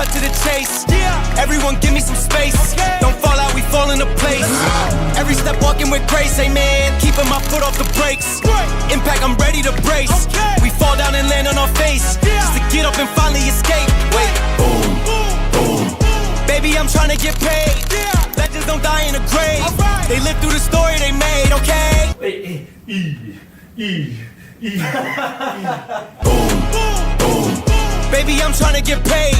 To the chase, everyone give me some space. Don't fall out, we fall into place. Every step walking with grace, amen. Keeping my foot off the brakes. Impact, I'm ready to brace. We fall down and land on our face, just to get up and finally escape. Wait, boom, boom. Baby, I'm trying to get paid. Legends don't die in a grave. They live through the story they made, okay? Boom, boom. Baby, I'm trying to get paid.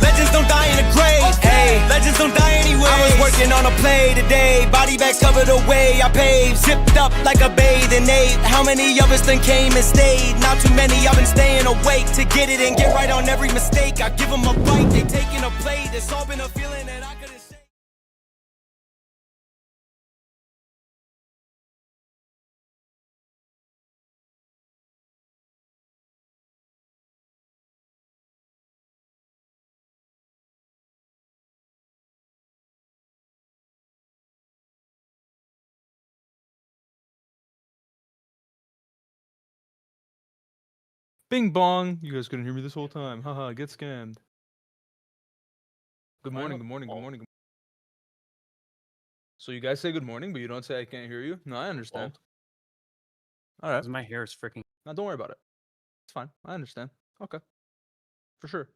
Legends don't die in a grave. Hey, legends don't die anyway. I was working on a play today. Body bags covered away. I paved, zipped up like a bathing ape. How many of us then came and stayed? Not too many. I've been staying awake to get it and get right on every mistake. I give them a bite, they taking a plate. It's all been a feeling that I couldn't say. Bing bong. You guys couldn't hear me this whole time. Haha, get scammed. Good morning, good morning, good morning. So you guys say good morning, but you don't say I can't hear you? No, I understand. Alright. Because my hair is freaking. No, don't worry about it. It's fine. I understand. Okay. For sure.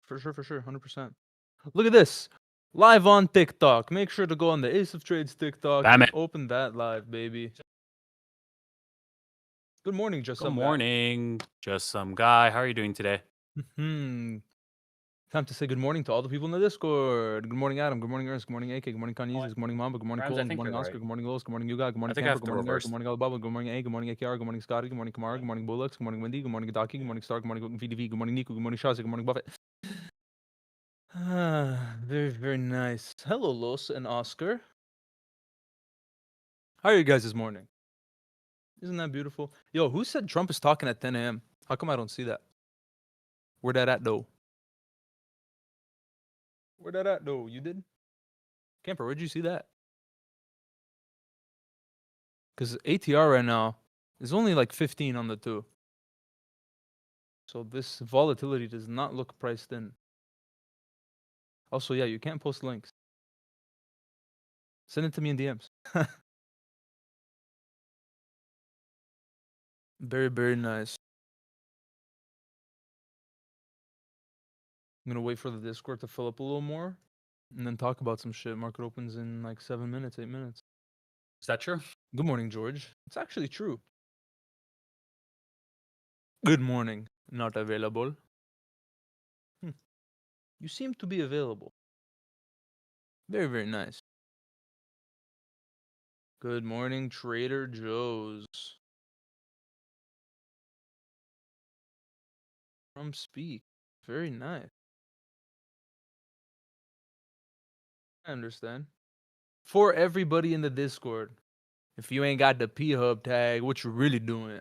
For sure, 100%. Look at this. Live on TikTok. Make sure to go on the Ace of Trades TikTok. Damn it. Open that live, baby. Good morning, just Good some guy. morning, just some guy. How are you doing today? Time to say good morning to all the people in the Discord. Good morning, Adam. Good morning, Ernst. Good morning, AK. Good morning, Kanye. Good morning, Mamba. Good morning, Rams, Cole. I Good think morning, you're Oscar. right. Good morning, Los. Good morning, Yuga. Good morning, think I Camper. have to Good morning, Eric. reverse. Good morning, Alibaba. Good morning, A. Good morning, AKR. Good morning, Scotty. Good morning, Kamara. Good morning, Bullux. Good morning, Wendy. Good morning, Daki. Good morning, Star. Good morning, VDV. Good morning, Nico. Good morning, Shazi. Good morning, Buffett. Very, very nice. Hello, Los and Oscar. How are you guys this morning? Isn't that beautiful? Yo, who said Trump is talking at 10 a.m.? How come I don't see that? Where that at, though? Where that at, though? You did? Camper, where'd you see that? Because ATR right now is only like 15 on the 2. So this volatility does not look priced in. Also, yeah, you can't post links. Send it to me in DMs. Very, very nice. I'm going to wait for the Discord to fill up a little more and then talk about some shit. Market opens in like 7 minutes, 8 minutes. Is that true? Good morning, George. It's actually true. Good morning. Not available. You seem to be available. Very, very nice. Good morning, Trader Joe's. From Speak. Very nice. I understand. For everybody in the Discord, If you ain't got the P-Hub tag, what you really doing?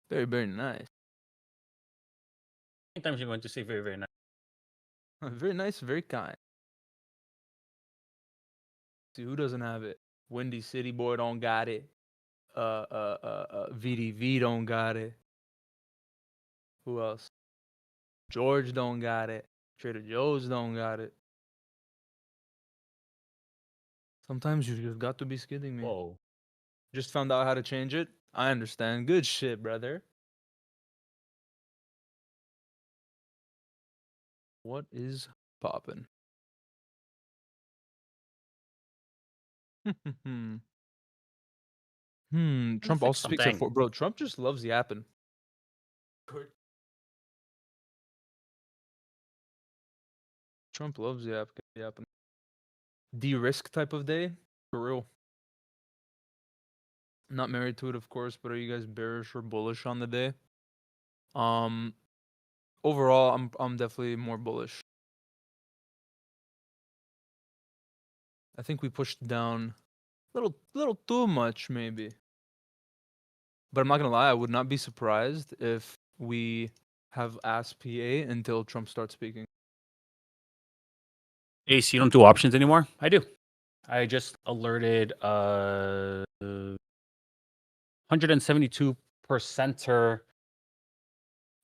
Very, very nice. Sometimes you're going to say very, very nice. Very nice, very kind. See, who doesn't have it? Windy City Boy don't got it. VDV don't got it. Who else? George don't got it. Trader Joe's don't got it. Sometimes you just got to be skidding me. Whoa. Just found out how to change it. I understand. Good shit, brother. What is poppin'? Trump Fix also speaks at something. bro. Trump just loves yapping. Trump loves yapping. De-risk type of day, for real. Not married to it, of course, but are you guys bearish or bullish on the day? Overall, I'm definitely more bullish. I think we pushed down little too much, maybe. But I'm not gonna lie, I would not be surprised if we have ass PA until Trump starts speaking. Ace, you don't do options anymore? I do. I just alerted 172%er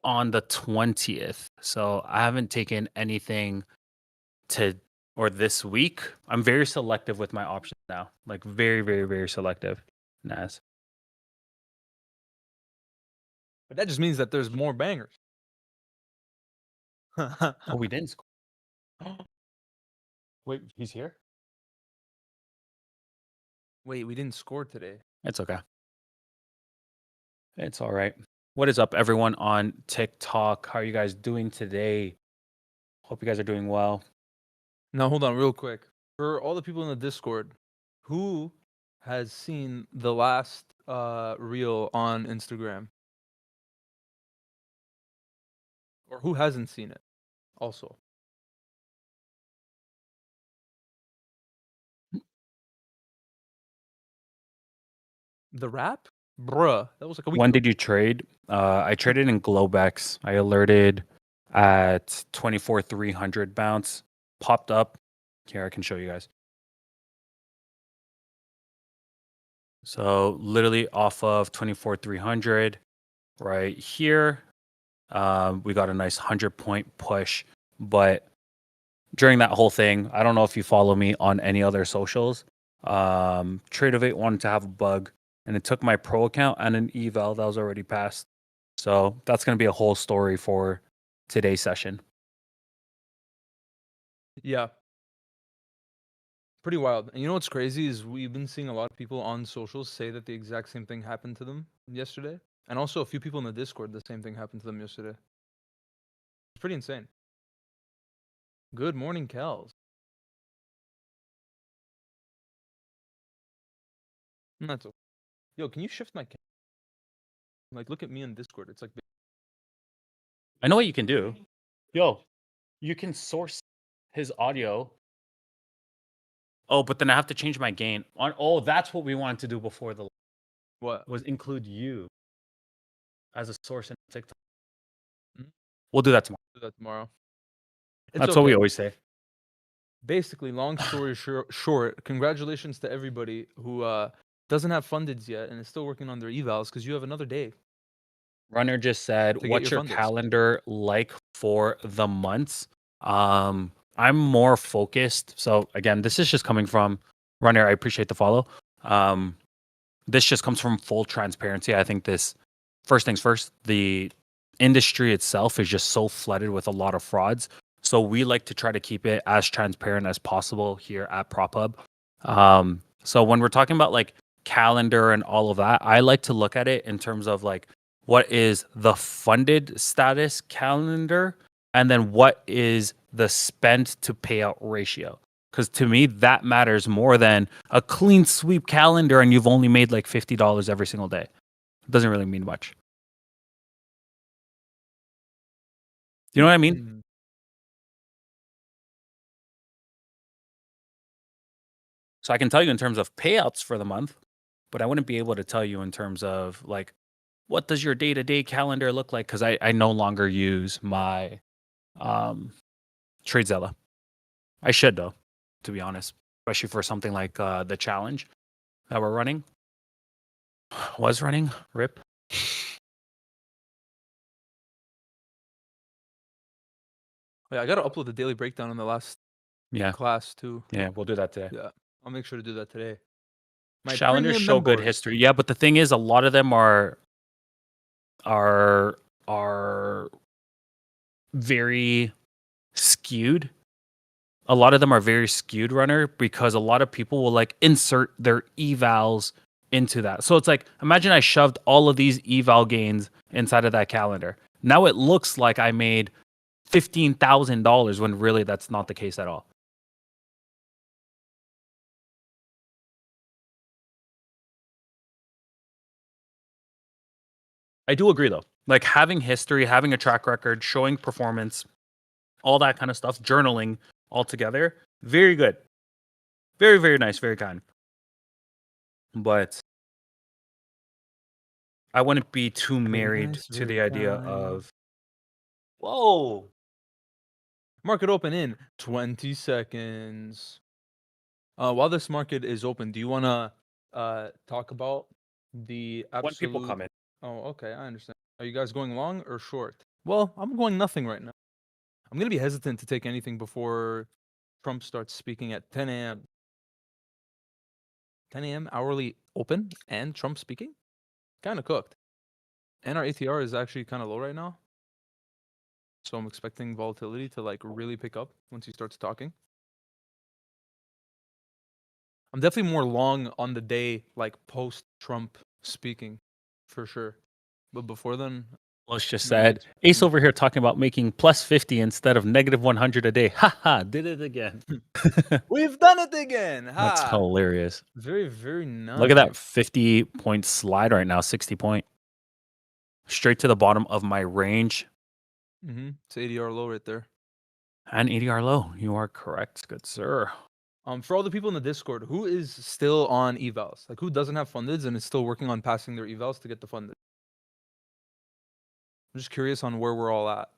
on the 20th. So I haven't taken anything this week. I'm very selective with my options now. Like very, very, very selective. Nas. But that just means that there's more bangers. Oh, we didn't score. Wait, he's here? Wait, we didn't score today. It's okay. It's all right. What is up, everyone on TikTok? How are you guys doing today? Hope you guys are doing well. Now, hold on real quick. For all the people in the Discord, who has seen the last reel on Instagram? Or who hasn't seen it also? The rap? Bruh, that was like a week When ago. did you trade? I traded in Globex. I alerted at 24,300 bounce. Popped up. Here, I can show you guys. So literally off of 24,300 right here. We got a nice 100-point push. But during that whole thing, I don't know if you follow me on any other socials. Tradeovate wanted to have a bug, and it took my pro account and an eval that was already passed. So that's going to be a whole story for today's session. Yeah. Pretty wild. And you know what's crazy is we've been seeing a lot of people on socials say that the exact same thing happened to them yesterday. And also a few people in the Discord, the same thing happened to them yesterday. It's pretty insane. Good morning, Kels. That's okay. Yo, can you shift my camera? Like, look at me in Discord. It's like, I know what you can do. Yo, you can source his audio. Oh, but then I have to change my gain. Oh, that's what we wanted to do before the what? was include you as a source in TikTok. Hmm? We'll do that tomorrow. Do that tomorrow. It's That's what we always say. Basically, long story short, congratulations to everybody who doesn't have fundeds yet and is still working on their evals because you have another day. Runner just said, To get what's your your fundeds. calendar like for the months? I'm more focused. So again, this is just coming from Runner. I appreciate the follow. This just comes from full transparency. I think this, first things first, the industry itself is just so flooded with a lot of frauds. So we like to try to keep it as transparent as possible here at Prophub. So when we're talking about like calendar and all of that, I like to look at it in terms of like, what is the funded status calendar? And then what is the spend to payout ratio? Because to me, that matters more than a clean sweep calendar and you've only made like $50 every single day. It doesn't really mean much. You know what I mean? So I can tell you in terms of payouts for the month, but I wouldn't be able to tell you in terms of like what does your day-to-day calendar look like, because I no longer use my TradeZella. I should though, to be honest, especially for something like the challenge that we're running. Was running. Rip. Yeah, I gotta upload the daily breakdown in the last Yeah. class too. Yeah, we'll do that today. Yeah, I'll make sure to do that today. My Challengers premium show good members. history. Yeah, but the thing is, a lot of them are very skewed. A lot of them are very skewed, runner, because a lot of people will like insert their evals into that. So it's like, imagine I shoved all of these eval gains inside of that calendar. Now it looks like I made $15,000 when really that's not the case at all. I do agree though. Like having history, having a track record, showing performance, all that kind of stuff, journaling all together, very good. Very, very nice, very kind. But I wouldn't be too married nice, to very the idea kind. of, whoa, Market open in 20 seconds. While this market is open, do you want to talk about the when absolute... people come in. Oh, okay, I understand. Are you guys going long or short? Well, I'm going nothing right now. I'm going to be hesitant to take anything before Trump starts speaking at 10 a.m. 10 a.m. hourly open and Trump speaking? Kind of cooked. And our ATR is actually kind of low right now. So I'm expecting volatility to like really pick up once he starts talking. I'm definitely more long on the day like post Trump speaking for sure. But before then, Let's just I'm gonna be said Ace expecting- over here talking about making plus 50 instead of negative 100 a day. Haha, did it again. We've done it again. That's Ha! hilarious. Very, very nice. Look at that 50 point slide right now, 60 point. Straight to the bottom of my range It's ADR low right there. and ADR low. You are correct, good sir. For all the people in the Discord, who is still on evals? Like who doesn't have fundeds and is still working on passing their evals to get the funded? I'm just curious on where we're all at.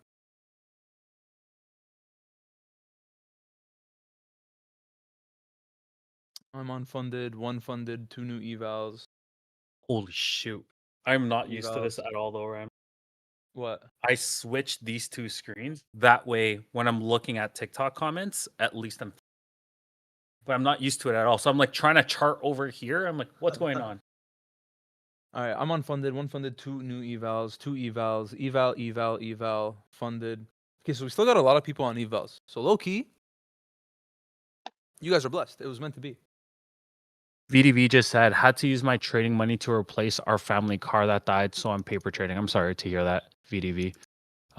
I'm unfunded, one funded, 2 new evals. Holy shoot. I'm not used to this Evals. at all though, Ram. What? I switched these two screens. That way, when I'm looking at TikTok comments, at least but I'm not used to it at all. So I'm like trying to chart over here. I'm like, what's going on? All right, I'm unfunded, one funded, 2 new evals, 2 evals, eval, funded. Okay, so we still got a lot of people on evals. So low key, you guys are blessed. It was meant to be. VDV just said, had to use my trading money to replace our family car that died, so I'm paper trading. I'm sorry to hear that, VDV.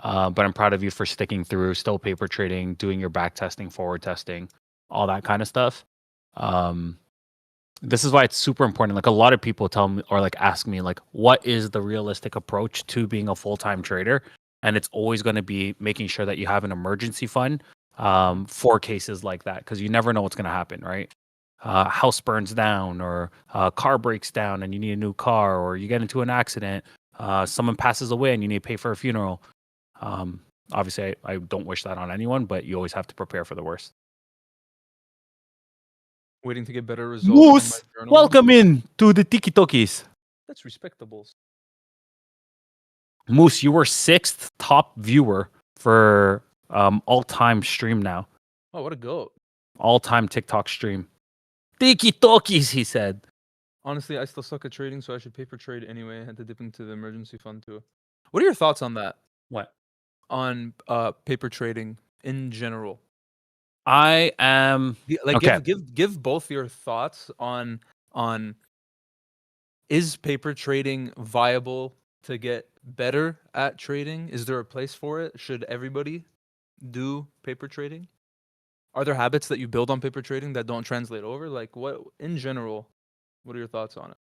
But I'm proud of you for sticking through, still paper trading, doing your back testing, forward testing, all that kind of stuff. This is why it's super important. Like a lot of people tell me or like ask me, like, what is the realistic approach to being a full-time trader? And it's always going to be making sure that you have an emergency fund for cases like that, because you never know what's going to happen, right? House burns down, or car breaks down and you need a new car, or you get into an accident, someone passes away and you need to pay for a funeral. Obviously, I don't wish that on anyone, but you always have to prepare for the worst. Waiting to get better results. Moose, welcome in to the Tiki Tokis. That's respectable. Moose, you were 6th top viewer for all-time stream now. Oh, what a goat. All-time TikTok stream. Tiki Tokis, he said. Honestly, I still suck at trading, so I should paper trade anyway. I had to dip into the emergency fund too. What are your thoughts on that? What? On paper trading in general? I am Like okay. give both your thoughts on is paper trading viable to get better at trading? Is there a place for it? Should everybody do paper trading? Are there habits that you build on paper trading that don't translate over? Like what in general, what are your thoughts on it?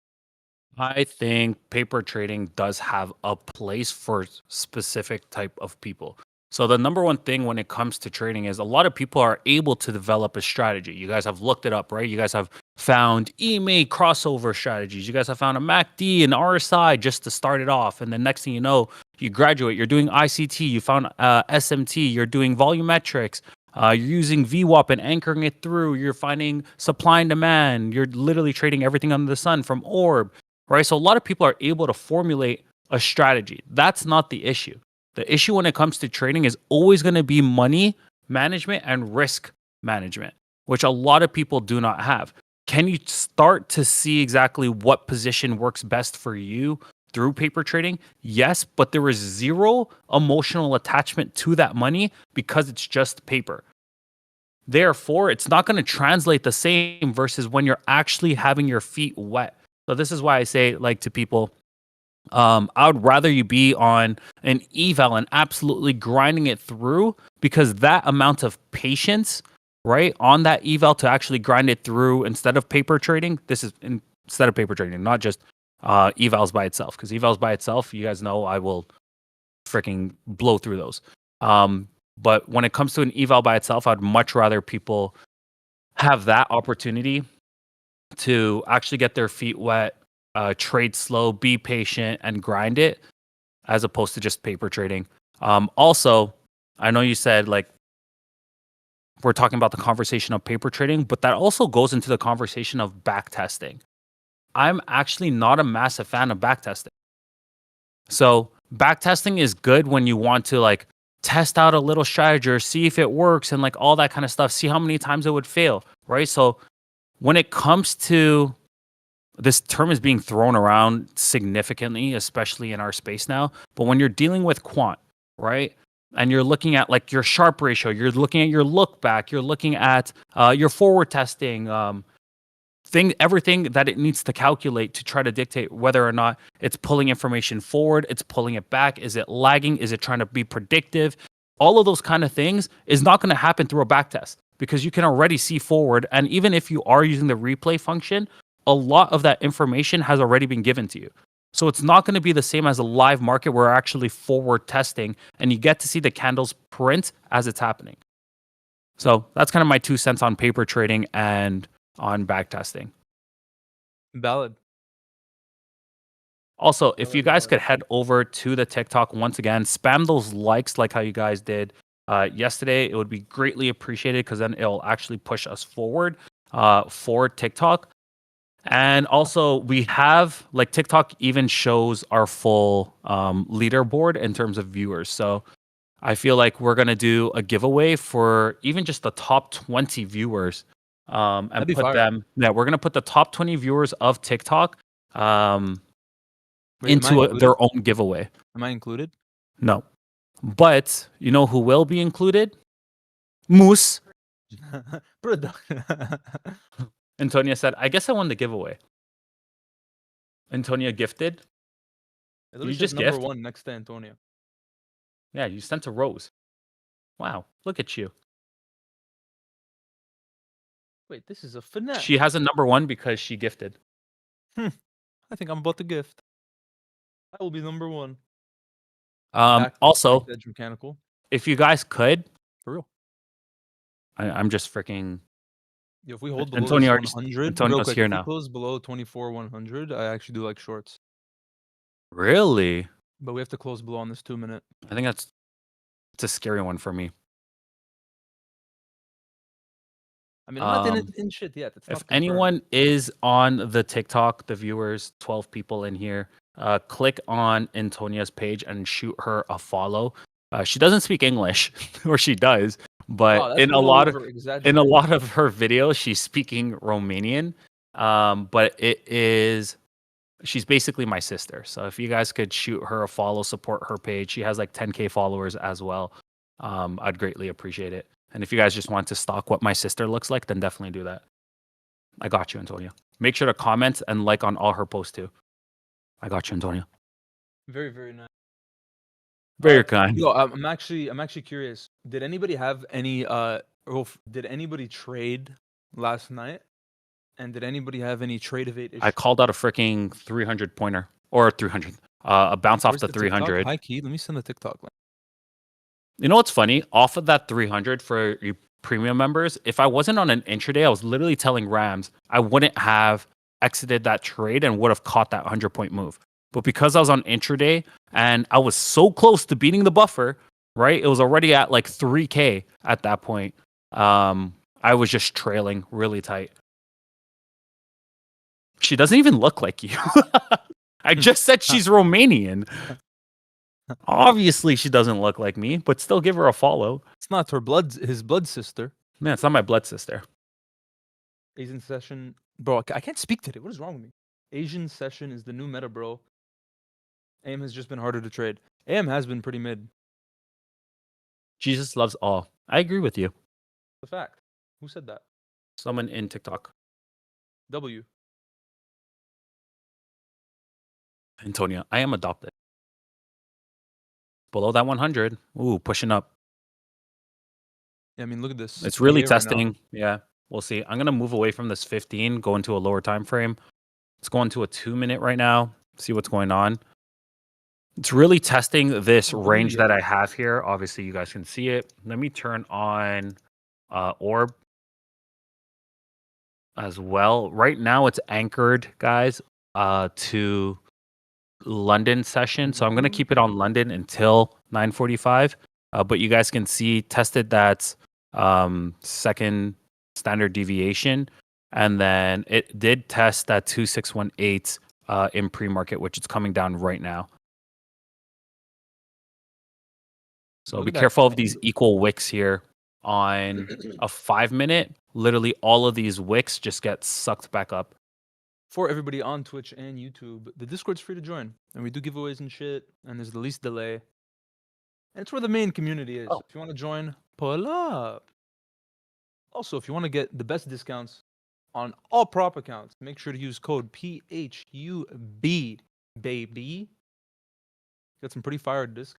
I think paper trading does have a place for specific type of people. So the number one thing when it comes to trading is a lot of people are able to develop a strategy. You guys have looked it up, right? You guys have found EMA crossover strategies. You guys have found a MACD and RSI just to start it off. And the next thing you know, you graduate, you're doing ICT, you found SMT, you're doing volumetrics, you're using VWAP and anchoring it through. You're finding supply and demand. You're literally trading everything under the sun from orb, right? So a lot of people are able to formulate a strategy. That's not the issue. The issue when it comes to trading is always going to be money management and risk management, which a lot of people do not have. Can you start to see exactly what position works best for you through paper trading? Yes, but there is zero emotional attachment to that money because it's just paper. Therefore, it's not going to translate the same versus when you're actually having your feet wet. So this is why I say, like, to people, I would rather you be on an eval and absolutely grinding it through, because that amount of patience, right, on that eval to actually grind it through instead of paper trading. This is instead of paper trading, not just evals by itself, because evals by itself, you guys know I will freaking blow through those. But when it comes to an eval by itself, I'd much rather people have that opportunity to actually get their feet wet, trade slow, be patient, and grind it, as opposed to just paper trading. Also, I know you said, like, we're talking about the conversation of paper trading, but that also goes into the conversation of back testing. I'm actually not a massive fan of back testing. So back testing is good when you want to, like, test out a little strategy or see if it works and, like, all that kind of stuff, see how many times it would fail, right? So when it comes to, this term is being thrown around significantly, especially in our space now. But when you're dealing with quant, right, and you're looking at, like, your Sharpe ratio, you're looking at your look back, you're looking at your forward testing, everything that it needs to calculate to try to dictate whether or not it's pulling information forward, it's pulling it back, is it lagging, is it trying to be predictive? All of those kind of things is not going to happen through a back test, because you can already see forward. And even if you are using the replay function, a lot of that information has already been given to you. So it's not going to be the same as a live market where we're actually forward testing and you get to see the candles print as it's happening. So that's kind of my 2 cents on paper trading and on back testing. Valid. Also, if you guys could head over to the TikTok once again, spam those likes like how you guys did yesterday. It would be greatly appreciated, because then it'll actually push us forward for TikTok. And also, we have, like, TikTok even shows our full leaderboard in terms of viewers. So I feel like we're going to do a giveaway for even just the top 20 viewers, and put fire. them. Yeah, we're going to put the top 20 viewers of TikTok Wait, am I into included? their own giveaway. Am I included? No. But you know who will be included? Moose. Antonia said, I guess I won the giveaway. Antonia gifted. You just number gift? 1 next to Antonio. Yeah, you sent a rose. Wow, look at you. Wait, this is a finesse. She has a number 1 because she gifted. I think I'm about to gift. I will be number 1. Also, Edge mechanical. if you guys could, For real. I'm just freaking. Yo, if we hold below Antonio, this 100, Antonio's real quick, here if we now. close below 24,100, I actually do like shorts. Really? But we have to close below on this 2-minute. I think it's a scary one for me. I mean, I'm not in shit yet. It's If not confirmed. anyone is on the TikTok, the viewers, 12 people in here, click on Antonia's page and shoot her a follow. She doesn't speak English, or she does, but Wow, that's in a a little lot of over-exaggerated. her videos, she's speaking Romanian. But she's basically my sister. So if you guys could shoot her a follow, support her page. She has like 10K followers as well. I'd greatly appreciate it. And if you guys just want to stalk what my sister looks like, then definitely do that. I got you, Antonio. Make sure to comment and like on all her posts too. I got you, Antonio. Very, very nice. Very kind. Yo, I'm actually curious. Did anybody have any did anybody trade last night? And did anybody have any trade evade issues? I called out a freaking 300 pointer, or 300. A bounce off Where's the TikTok? 300. High key. Let me send the TikTok link. You know what's funny? Off of that 300 for you premium members, if I wasn't on an intraday, I was literally telling Rams I wouldn't have exited that trade and would have caught that 100-point move. But because I was on intraday and I was so close to beating the buffer, right? It was already at like 3K at that point. I was just trailing really tight. She doesn't even look like you. I just said she's Romanian. Obviously, she doesn't look like me, but still give her a follow. It's not his blood sister. Man, it's not my blood sister. Asian session, bro. I can't speak today. What is wrong with me? Asian session is the new meta, bro. AM has just been harder to trade. AM has been pretty mid. Jesus loves all. I agree with you. The fact. Who said that? Someone in TikTok. W. Antonia, I am adopted. Below that 100. Ooh, pushing up. Yeah, I mean, look at this. It's really PA right now. testing. Yeah, we'll see. I'm going to move away from this 15, go into a lower time frame. Let's go into a 2-minute right now. See what's going on. It's really testing this range that I have here. Obviously, you guys can see it. Let me turn on orb as well. Right now, it's anchored, guys, to London session. So I'm going to keep it on London until 9:45. But you guys can see tested that second standard deviation. And then it did test that 2618 in pre-market, which is coming down right now. So Look be at that. careful of these equal wicks here on a 5-minute. Literally all of these wicks just get sucked back up. For everybody on Twitch and YouTube, the Discord's free to join. And we do giveaways and shit. And there's the least delay. And it's where the main community is. Oh. If you want to join, pull up. Also, if you want to get the best discounts on all prop accounts, make sure to use code PHUB, baby. Got some pretty fire discounts.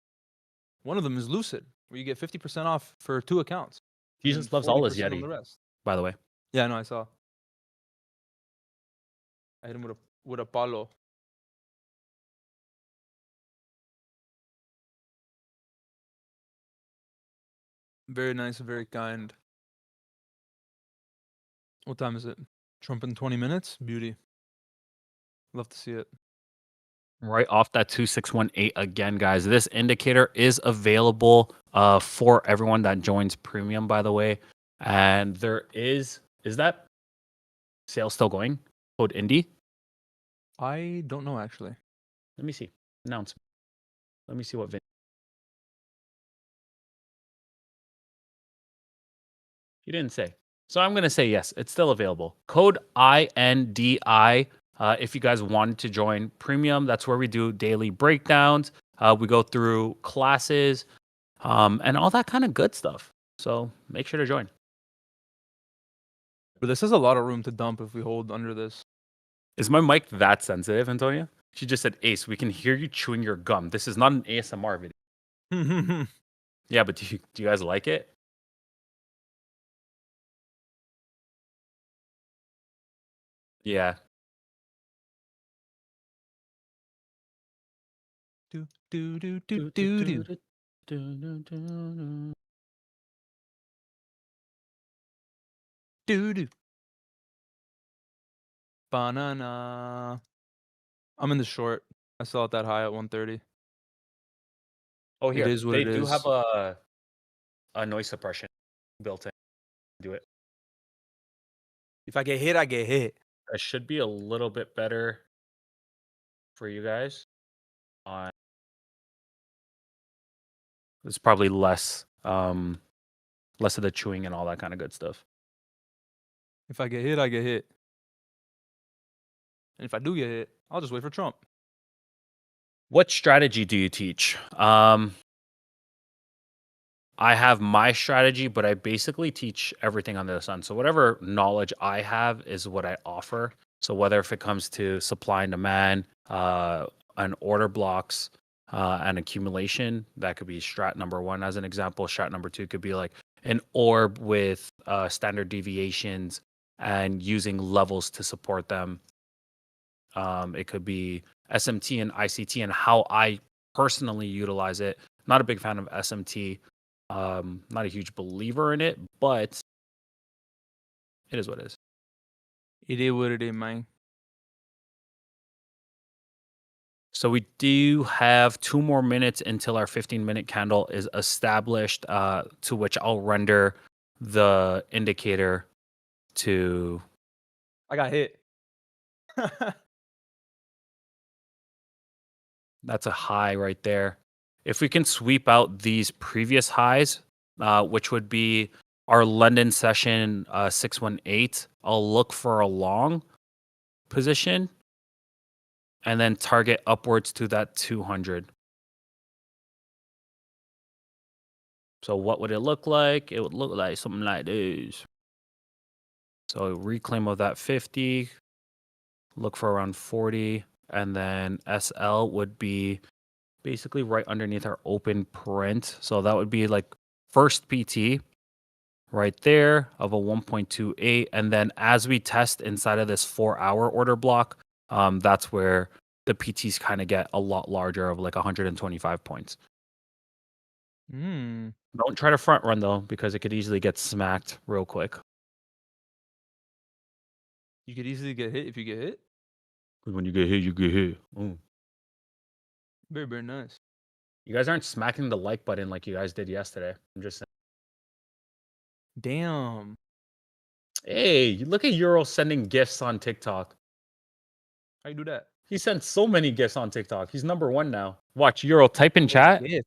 One of them is Lucid, where you get 50% off for 2 accounts. Jesus and loves all his 40% on Yeti, the rest. by the way. Yeah, I know, I saw. I hit him with a palo. Very nice, very kind. What time is it? Trump in 20 minutes? Beauty. Love to see it. Right off that 2618 again, guys. This indicator is available for everyone that joins premium, by the way. And there is that sale still going? Code Indie? I don't know, actually. Let me see. Announcement. Let me see what he didn't say. So I'm going to say yes, it's still available. Code INDI. If you guys wanted to join premium, that's where we do daily breakdowns. We go through classes and all that kind of good stuff. So make sure to join. But this has a lot of room to dump if we hold under this. Is my mic that sensitive, Antonia? She just said, Ace, we can hear you chewing your gum. This is not an ASMR video. Yeah, but do you guys like it? Yeah. Do do do do do do. Do do. Banana. I'm in the short. I saw it that high at 130. Oh, here. is what they it do is. have a noise suppression built in. Do it. If I get hit, I get hit. That should be a little bit better for you guys. It's probably less of the chewing and all that kind of good stuff. If I get hit, I get hit. And if I do get hit, I'll just wait for Trump. What strategy do you teach? I have my strategy, but I basically teach everything under the sun. So whatever knowledge I have is what I offer. So whether if it comes to supply and demand, and order blocks, and accumulation, that could be strat number 1 as an example. Strat number 2 could be like an orb with standard deviations and using levels to support them. It could be SMT and ICT and how I personally utilize it. Not a big fan of SMT. Not a huge believer in it, but it is what it is. It is what it is, man. So we do have 2 more minutes until our 15-minute candle is established, to which I'll render the indicator to... I got hit. That's a high right there. If we can sweep out these previous highs, which would be our London session 618, I'll look for a long position and then target upwards to that 200. So what would it look like? It would look like something like this. So reclaim of that 50, look for around 40, and then SL would be basically right underneath our open print. So that would be like first PT right there of a 1.28. And then as we test inside of this 4-hour order block, that's where the PTs kind of get a lot larger of like 125 points. Hmm. Don't try to front run though, because it could easily get smacked real quick. You could easily get hit if you get hit. When you get hit, you get hit. Very, very nice. You guys aren't smacking the like button like you guys did yesterday. I'm just saying. Damn. Hey, look at Euro sending gifts on TikTok. How you do that? He sent so many gifts on TikTok. He's #1 now. Watch, Euro, type in chat. Yeah.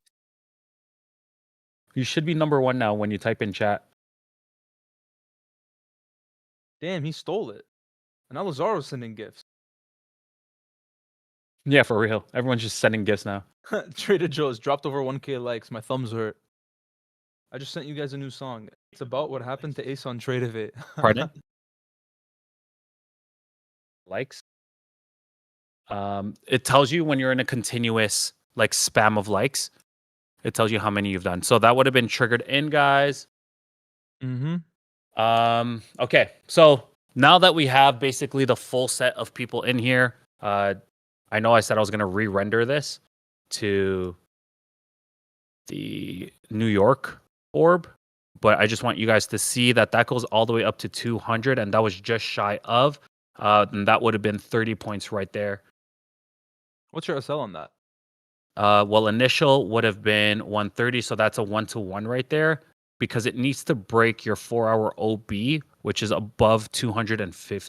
You should be #1 now when you type in chat. Damn, he stole it. And now Lazaro's sending gifts. Yeah, for real. Everyone's just sending gifts now. Trader Joe's dropped over 1K likes. My thumbs hurt. I just sent you guys a new song. It's about what happened to Ace on Trade of It. Pardon? Likes. It tells you when you're in a continuous like spam of likes. It tells you how many you've done. So that would have been triggered in, guys. Mm-hmm. Okay, so now that we have basically the full set of people in here, I know I said I was gonna re-render this to the New York orb, but I just want you guys to see that that goes all the way up to 200, and that was just shy of, and that would have been 30 points right there. What's your SL on that? Well, initial would have been 130, so that's a 1-to-1 right there, because it needs to break your 4-hour OB, which is above 250.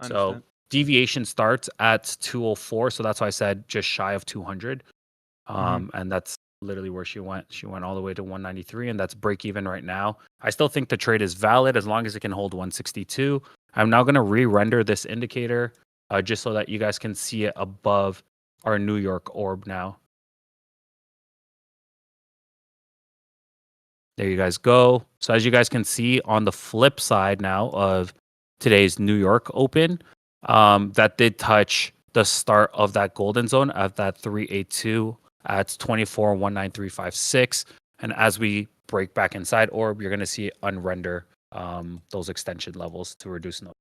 So deviation starts at 204, so that's why I said just shy of 200. And that's literally where she went. She went all the way to 193, and that's break even right now. I still think the trade is valid as long as it can hold 162. I'm now going to re-render this indicator just so that you guys can see it above our New York orb now. There you guys go. So as you guys can see on the flip side now of today's New York open, that did touch the start of that golden zone at that 382 at 24,19356. And as we break back inside orb, you're going to see it unrender those extension levels to reduce noise.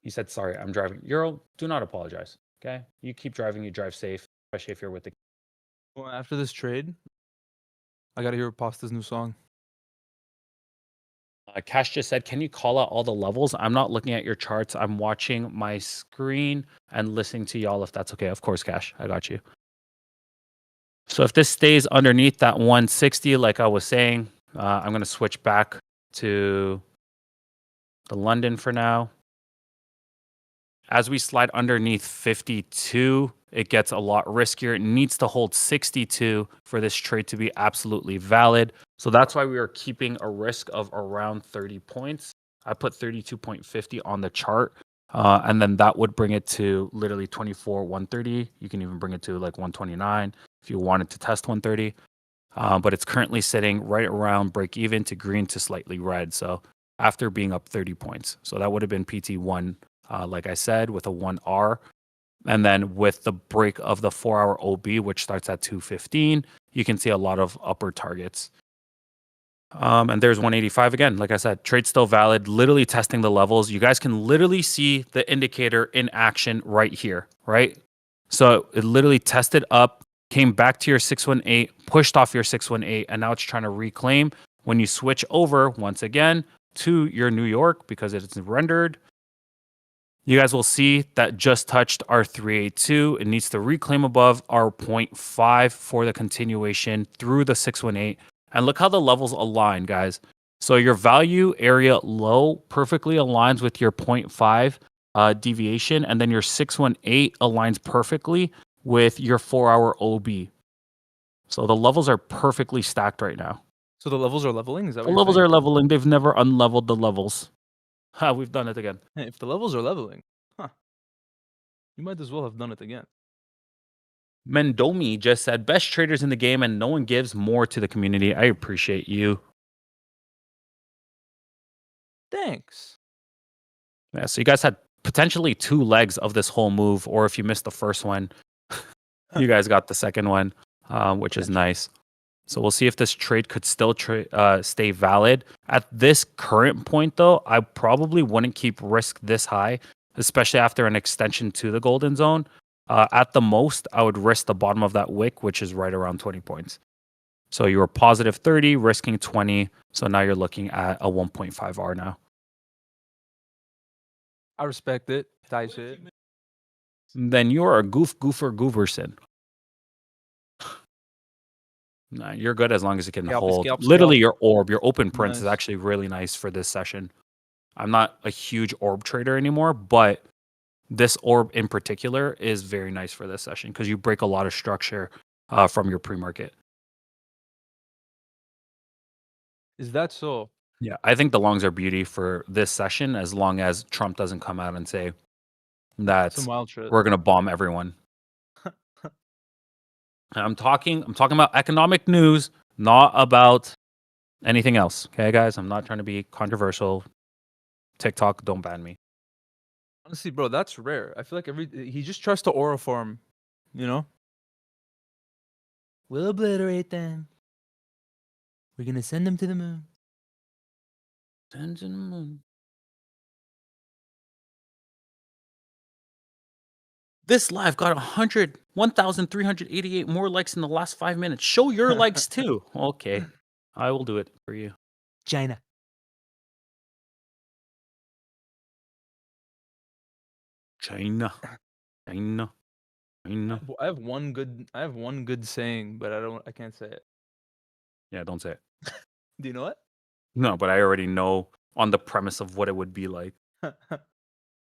He said, sorry, I'm driving. Euro, do not apologize. Okay? You keep driving, you drive safe, especially if you're with the... Well, after this trade, I gotta hear Pasta's new song. Cash just said, can you call out all the levels? I'm not looking at your charts. I'm watching my screen and listening to y'all if that's okay. Of course, Cash. I got you. So if this stays underneath that 160, like I was saying, I'm going to switch back to the London for now. As we slide underneath 52, it gets a lot riskier. It needs to hold 62 for this trade to be absolutely valid. So that's why we are keeping a risk of around 30 points. I put 32.50 on the chart, and then that would bring it to literally 24,130. You can even bring it to like 129 if you wanted to test 130. But it's currently sitting right around break even to green to slightly red. So after being up 30 points. So that would have been PT1, like I said, with a 1R. And then with the break of the 4-hour OB, which starts at 215, you can see a lot of upper targets. And there's 185 again. Like I said, trade still valid, literally testing the levels. You guys can literally see the indicator in action right here, right? So it literally tested up came back to your 618, pushed off your 618, and now it's trying to reclaim. When you switch over once again to your New York, because it's rendered, you guys will see that just touched our 382. It needs to reclaim above our 0.5 for the continuation through the 618. And look how the levels align, guys. So your value area low perfectly aligns with your 0.5 deviation, and then your 618 aligns perfectly with your 4-hour OB. So the levels are perfectly stacked right now. So the levels are leveling? Is that The what you're levels saying? are leveling. They've never unleveled the levels. Ha, we've done it again. Hey, if the levels are leveling, you might as well have done it again. Mendomi just said, best traders in the game and no one gives more to the community. I appreciate you. Thanks. Yeah, so you guys had potentially 2 legs of this whole move, or if you missed the first one, you guys got the second one, which is nice. So we'll see if this trade could still stay valid. At this current point, though, I probably wouldn't keep risk this high, especially after an extension to the golden zone. At the most, I would risk the bottom of that wick, which is right around 20 points. So you were positive 30, risking 20. So now you're looking at a 1.5 R now. I respect it. Tight shit. Then you're a gooferson. Nah, you're good as long as you can hold. Literally, your orb, your open prints is actually really nice for this session. I'm not a huge orb trader anymore, but this orb in particular is very nice for this session because you break a lot of structure from your pre-market. Is that so? Yeah, I think the longs are beauty for this session as long as Trump doesn't come out and say that Some wild shit. we're gonna bomb everyone. I'm talking about economic news, not about anything else. Okay, guys, I'm not trying to be controversial. TikTok, don't ban me. Honestly, bro, that's rare. I feel like he just tries to aura farm, you know? We'll obliterate them. We're gonna send them to the moon. Send to the moon. This live got 1,388 more likes in the last 5 minutes. Show your likes too. Okay, I will do it for you. China. China. I have one good saying, but I can't say it. Yeah, don't say it. Do you know it? No, but I already know on the premise of what it would be like.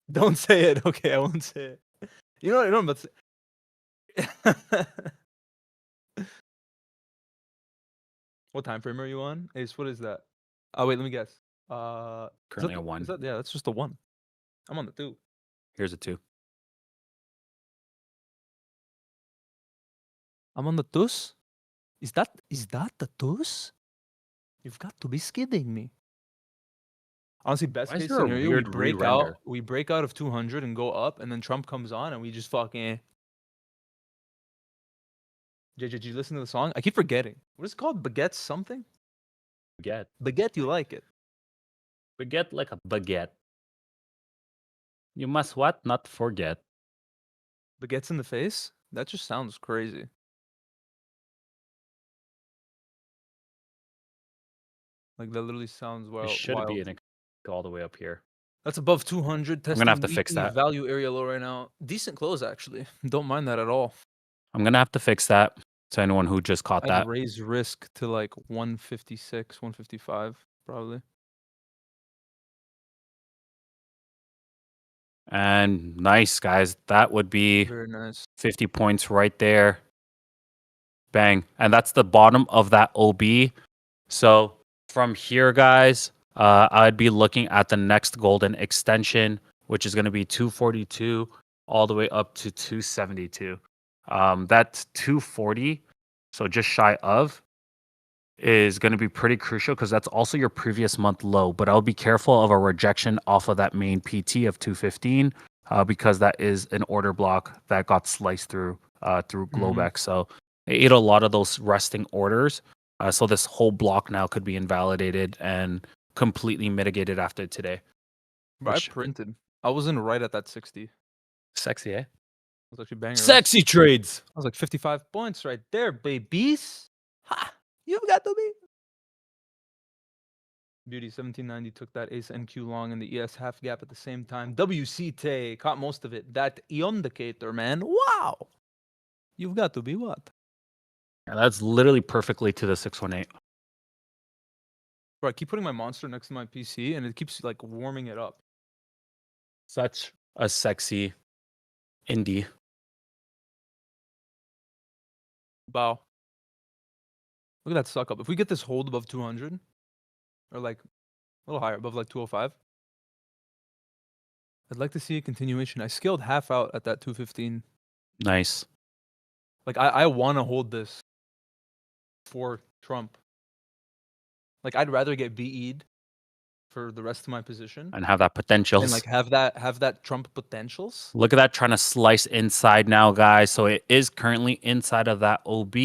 Don't say it. Okay, I won't say it. You know what I'm about to say? What time frame are you on? Ace, what is that? Oh wait, let me guess. Currently a 1. Yeah, that's just a 1. I'm on the 2. Here's a 2. I'm on the 2. Is that the 2? You've got to be kidding me. Honestly, best Why is case there a scenario, weird re-render? we break out of 200 and go up, and then Trump comes on and we just fucking. JJ, did you listen to the song? I keep forgetting. What is it called? Baguette something? Baguette. Baguette, you like it? Baguette like a baguette. You must what? Not forget. Baguettes in the face? That just sounds crazy. Like that literally sounds It wild. should be in all the way up here. That's above 200. I'm gonna have to fix weekly that. Value area low right now. Decent close actually. Don't mind that at all. I'm gonna have to fix that. To anyone who just caught I'd that. raise risk to like 156, 155 probably. And nice, guys. That would be Very nice. 50 points right there. Bang. And that's the bottom of that OB. So from here, guys, I'd be looking at the next golden extension, which is going to be 242 all the way up to 272. That's 240, so just shy of, is going to be pretty crucial because that's also your previous month low. But I'll be careful of a rejection off of that main PT of 215 because that is an order block that got sliced through Globex. So it ate a lot of those resting orders. So this whole block now could be invalidated and completely mitigated after today. Bro, I printed. I wasn't right at that 60. Sexy, eh? was actually banging. Sexy trades. I was like 55 points right there, babies. Ha! You got to be. Beauty 1790 took that ace NQ long in the ES half gap at the same time. WCT caught most of it. That indicator, man. Wow. You've got to be what? Yeah, that's literally perfectly to the 618. Bro, I keep putting my monster next to my PC and it keeps like warming it up. Such a sexy indie. Wow. Look at that suck up. If we get this hold above 200, or like a little higher, above like 205, I'd like to see a continuation. I scaled half out at that 215. Nice. Like I want to hold this for Trump. Like I'd rather get BE'd for the rest of my position And have that potential. and like have that Trump potentials. Look at that trying to slice inside now, guys. So it is currently inside of that OB.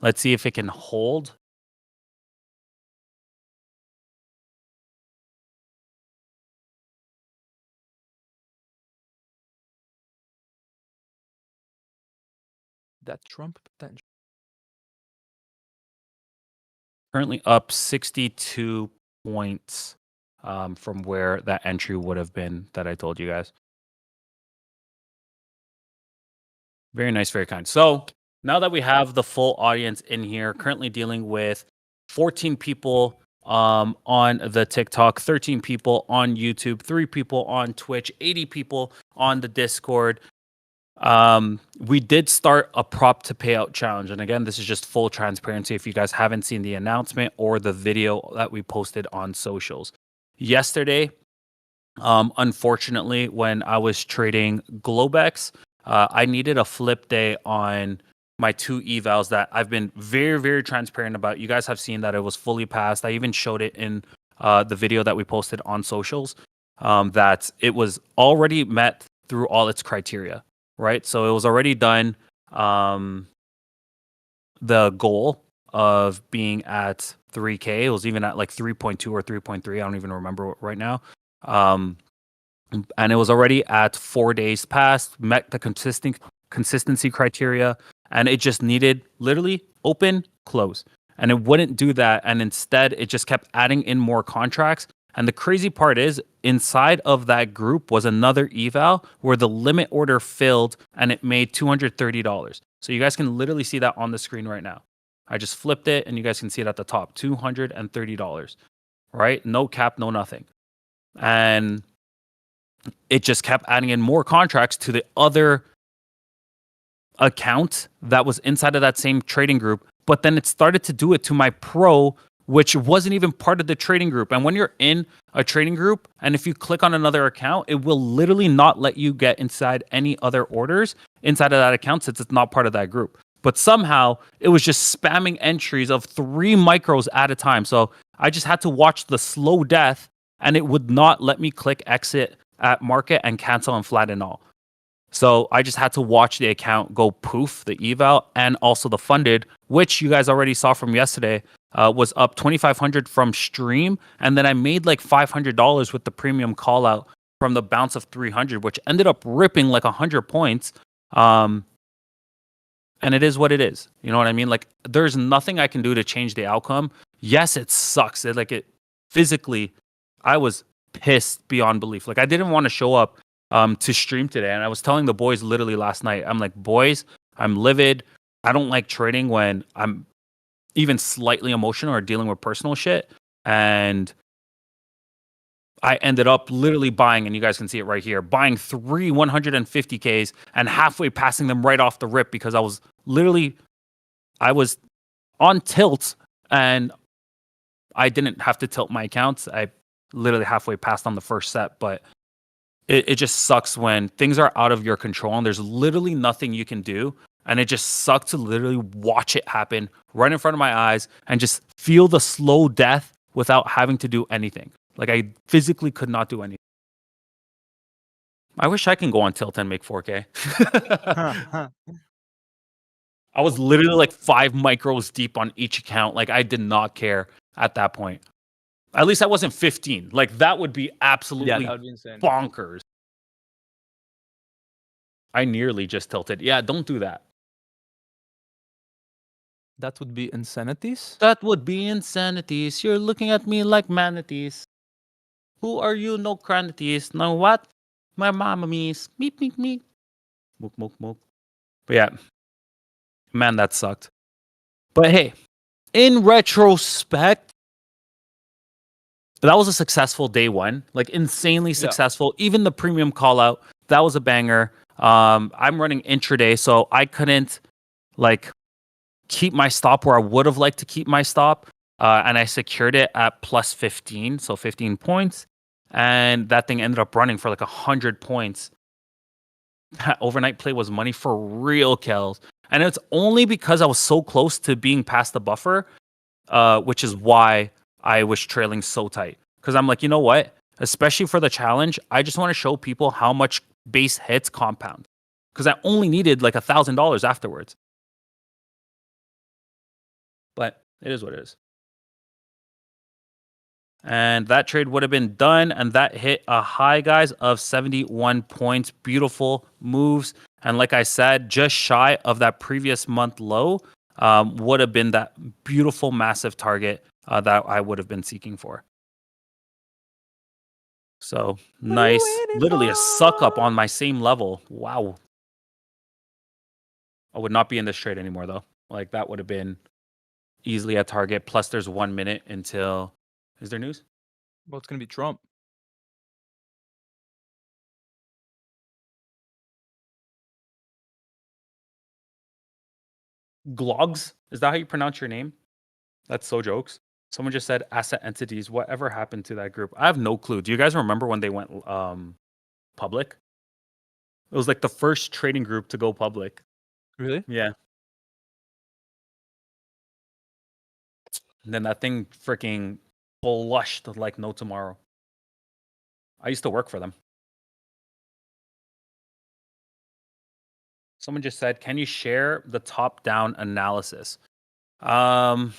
Let's see if it can hold. That Trump potential. Currently up 62 points from where that entry would have been that I told you guys. Very nice, very kind. So now that we have the full audience in here, currently dealing with 14 people on the TikTok, 13 people on YouTube, 3 people on Twitch, 80 people on the Discord. We did start a prop to payout challenge. And again, this is just full transparency if you guys haven't seen the announcement or the video that we posted on socials. Yesterday, unfortunately, when I was trading Globex, I needed a flip day on my 2 evals that I've been very, very transparent about. You guys have seen that it was fully passed. I even showed it in the video that we posted on socials, that it was already met through all its criteria, right? So it was already done. The goal of being at 3K, it was even at like 3.2 or 3.3. I don't even remember right now. And it was already at 4 days past, met the consistency criteria, and it just needed literally open, close. And it wouldn't do that. And instead, it just kept adding in more contracts. And the crazy part is, inside of that group was another eval where the limit order filled and it made $230. So you guys can literally see that on the screen right now. I just flipped it and you guys can see it at the top, $230, right? No cap, no nothing. And it just kept adding in more contracts to the other account that was inside of that same trading group. But then it started to do it to my pro, which wasn't even part of the trading group. And when you're in a trading group, and if you click on another account, it will literally not let you get inside any other orders inside of that account since it's not part of that group. But somehow it was just spamming entries of 3 micros at a time. So I just had to watch the slow death and it would not let me click exit at market and cancel and flatten all. So I just had to watch the account go poof, the eval, and also the funded, which you guys already saw from yesterday, was up 2,500 from stream. And then I made like $500 with the premium call out from the bounce of 300, which ended up ripping like 100 points. And it is what it is. You know what I mean? Like there's nothing I can do to change the outcome. Yes, it sucks. It physically, I was pissed beyond belief. Like I didn't want to show up to stream today. And I was telling the boys literally last night, I'm like, boys, I'm livid. I don't like trading when I'm even slightly emotional or dealing with personal shit. And I ended up literally buying, and you guys can see it right here, buying 3 150Ks and halfway passing them right off the rip because I was on tilt and I didn't have to tilt my accounts. I literally halfway passed on the first set, but it just sucks when things are out of your control and there's literally nothing you can do. And it just sucked to literally watch it happen right in front of my eyes and just feel the slow death without having to do anything. Like I physically could not do anything. I wish I can go on tilt and make 4K. I was literally like 5 micros deep on each account. Like I did not care at that point. At least I wasn't 15. Like that would be absolutely that would be insane. bonkers. I nearly just tilted. Yeah, don't do that. That would be insanities. That would be insanities. You're looking at me like manatees. Who are you? No cranities. No what? My mama me's. Meep, meep, meep. Mook, mook, mook. But yeah, man, that sucked. But hey, in retrospect, that was a successful day one. Like insanely successful. Even the premium call out, that was a banger. I'm running intraday, so I couldn't like keep my stop where I would have liked to keep my stop. And I secured it at plus 15, so 15 points. And that thing ended up running for like 100 points. That overnight play was money for real, Kells. And it's only because I was so close to being past the buffer, which is why I was trailing so tight. Because I'm like, you know what? Especially for the challenge, I just want to show people how much base hits compound. Because I only needed like $1,000 afterwards. But it is what it is. And that trade would have been done. And that hit a high, guys, of 71 points. Beautiful moves. And like I said, just shy of that previous month low would have been that beautiful, massive target that I would have been seeking for. So nice. Literally a suck up on my same level. Wow. I would not be in this trade anymore, though. Like, that would have been easily a target. Plus, there's 1 minute until... Is there news? Well, it's going to be Trump. Glogs? Is that how you pronounce your name? That's so jokes. Someone just said asset entities. Whatever happened to that group? I have no clue. Do you guys remember when they went public? It was like the first trading group to go public. Really? Yeah. And then that thing freaking flushed like no tomorrow. I used to work for them. Someone just said, can you share the top-down analysis? A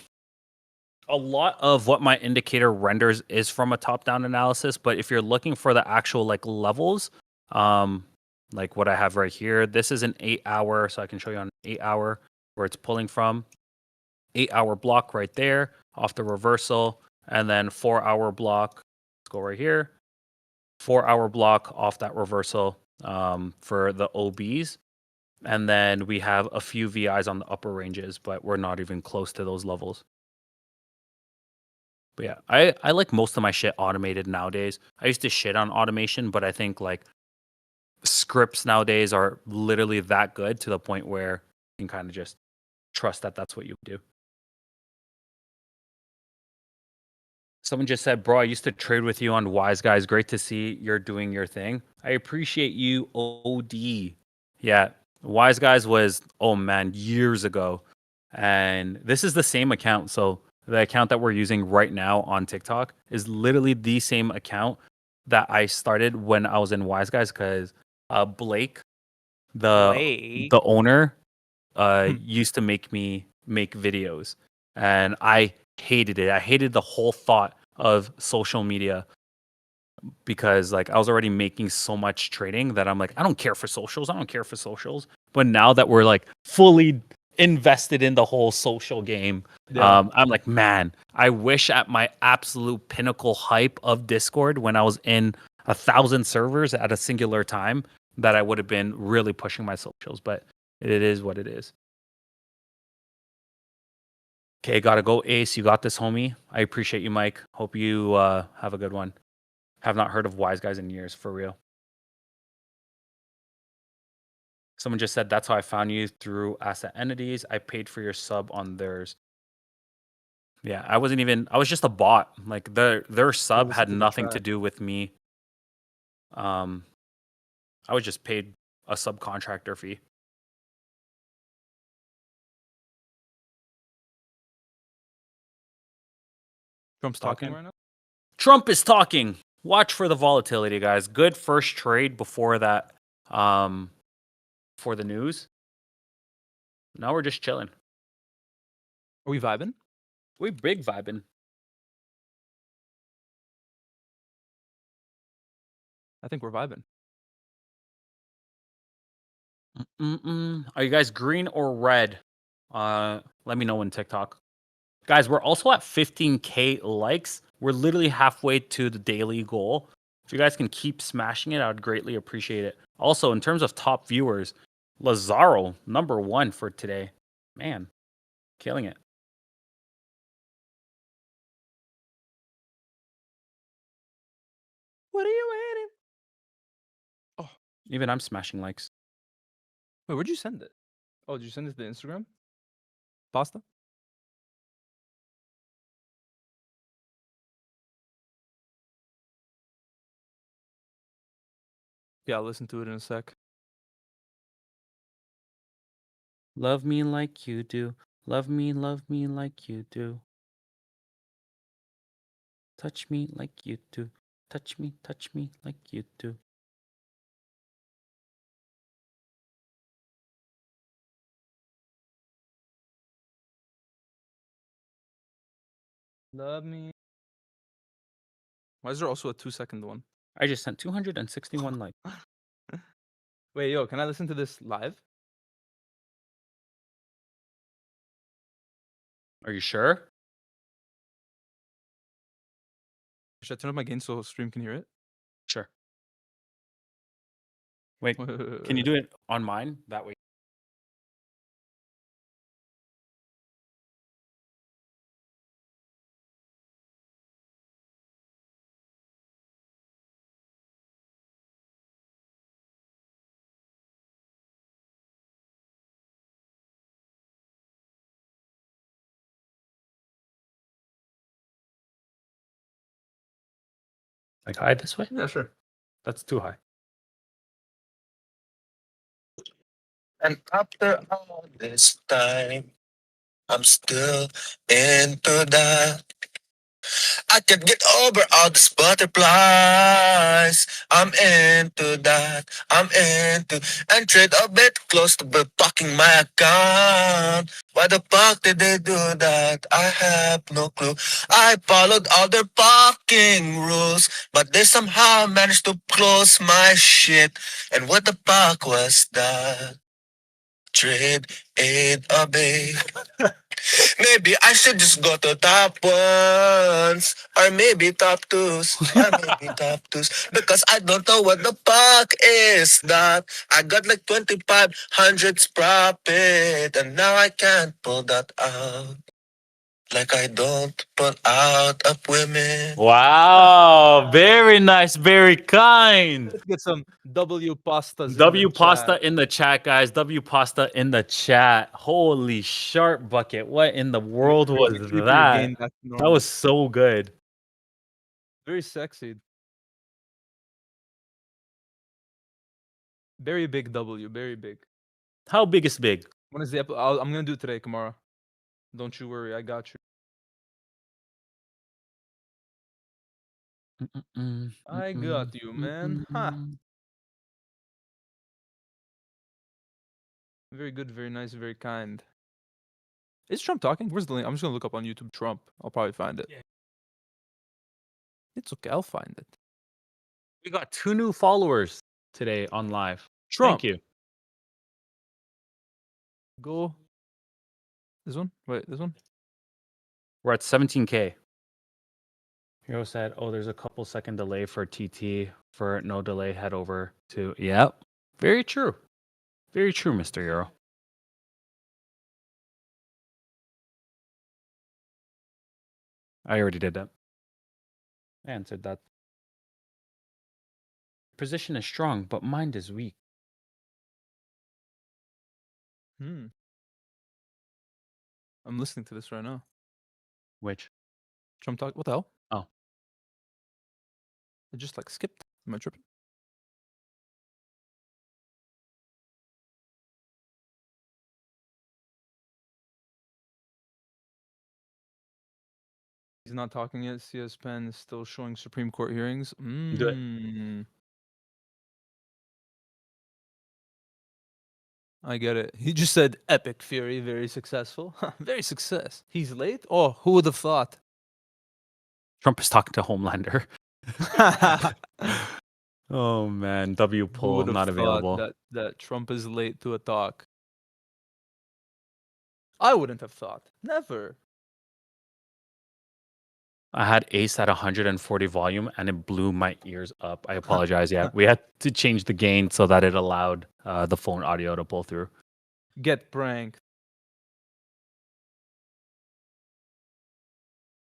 lot of what my indicator renders is from a top-down analysis, but if you're looking for the actual like levels, like what I have right here, this is an 8-hour, so I can show you on 8-hour where it's pulling from. 8-hour block right there off the reversal, and then 4-hour block. Let's go right here. 4-hour block off that reversal for the OBs. And then we have a few VIs on the upper ranges, but we're not even close to those levels. But yeah, I like most of my shit automated nowadays. I used to shit on automation, but I think like scripts nowadays are literally that good to the point where you can kind of just trust that that's what you do. Someone just said, bro, I used to trade with you on Wise Guys. Great to see you're doing your thing. I appreciate you, OD. Yeah, Wise Guys was, oh man, years ago. And this is the same account. So the account that we're using right now on TikTok is literally the same account that I started when I was in Wise Guys because Blake, the owner, used to make me make videos. And I hated it. I hated the whole thought of social media because like I was already making so much trading that I'm like, I don't care for socials. I don't care for socials. But now that we're like fully invested in the whole social game, I'm like, man, I wish at my absolute pinnacle hype of Discord when I was in 1,000 servers at a singular time that I would have been really pushing my socials. But it is what it is. Okay, gotta go, Ace. You got this, homie. I appreciate you, Mike. Hope you have a good one. Have not heard of Wise Guys in years, for real. Someone just said, that's how I found you through asset entities. I paid for your sub on theirs. Yeah, I was just a bot. Like their sub had nothing to do with me. I was just paid a subcontractor fee. Trump's talking right now? Trump is talking. Watch for the volatility, guys. Good first trade before that, for the news. Now we're just chilling. Are we vibing? We big vibing. I think we're vibing. Are you guys green or red? Let me know in TikTok. Guys, we're also at 15K likes. We're literally halfway to the daily goal. If you guys can keep smashing it, I would greatly appreciate it. Also, in terms of top viewers, Lazaro, #1 for today. Man, killing it. What are you waiting? Oh, Even I'm smashing likes. wait, where'd you send it? Oh, did you send it to the Instagram? Pasta? Yeah, I'll listen to it in a sec. Love me like you do. Love me like you do. Touch me like you do. Touch me like you do. Love me. Why is there also a 2-second one? I just sent 261 likes. Wait, yo, can I listen to this live? Are you sure? Should I turn up my gain so stream can hear it? Sure. Wait, can you do it on mine? That way. Like high this way? Yeah, sure. That's too high. And after all this time, I'm still into that. I can't get over all these butterflies. I'm into that. I'm into and trade a bit close to be blocking my account. Why the fuck did they do that? I have no clue. I followed all their fucking rules, but they somehow managed to close my shit. And what the fuck was that? Trade it a bit. Maybe I should just go to top ones, or maybe top twos, or maybe top twos, because I don't know what the fuck is that. I got like 2,500's profit, and now I can't pull that out. Like I don't pull out of women. Wow, very nice, very kind. Let's get some W pastas. W in the pasta chat. in the chat, guys. W pasta in the chat. Holy sharp bucket. What in the world was Keep your that? gain back to That normal. was so good. Very sexy. Very big W. Very big. How big is big? When is the episode? I'm gonna do it today, Kamara. Don't you worry. I got you. I got you, man. Ha. Very good, very nice, very kind. Is Trump talking? Where's the link? I'm just gonna look up on YouTube Trump. I'll probably find it. Yeah. It's okay. I'll find it. We got 2 new followers today on live. Trump. Thank you. Go. This one? Wait, this one? We're at 17K. Hero said, oh, there's a couple second delay for TT. For no delay, head over to. Yep. Very true. Very true, Mr. Hero. I already did that. I answered that. Position is strong, but mind is weak. I'm listening to this right now. Which? Trump talk. What the hell? Oh. It just like skipped. Am I tripping? He's not talking yet. CS Pen is still showing Supreme Court hearings. Do it. I get it. He just said epic fury, very successful. Very success. He's late? Oh, who would have thought? Trump is talking to Homelander. Oh man, W Who poll would have not thought available. that Trump is late to a talk? I wouldn't have thought. Never. I had Ace at 140 volume and it blew my ears up. I apologize. Yeah, we had to change the gain so that it allowed the phone audio to pull through. Get pranked.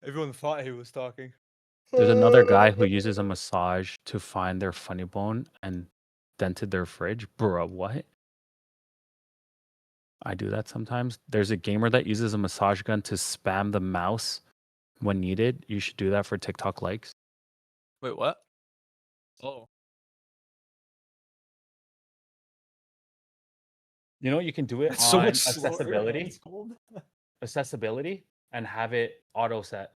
Everyone thought he was talking. There's another guy who uses a massage to find their funny bone and dented their fridge. Bruh, what? I do that sometimes. There's a gamer that uses a massage gun to spam the mouse when needed. You should do that for TikTok likes. Wait, what? Oh. You know, you can do it It's so on much slower. accessibility, It's cold. accessibility, and have it auto set.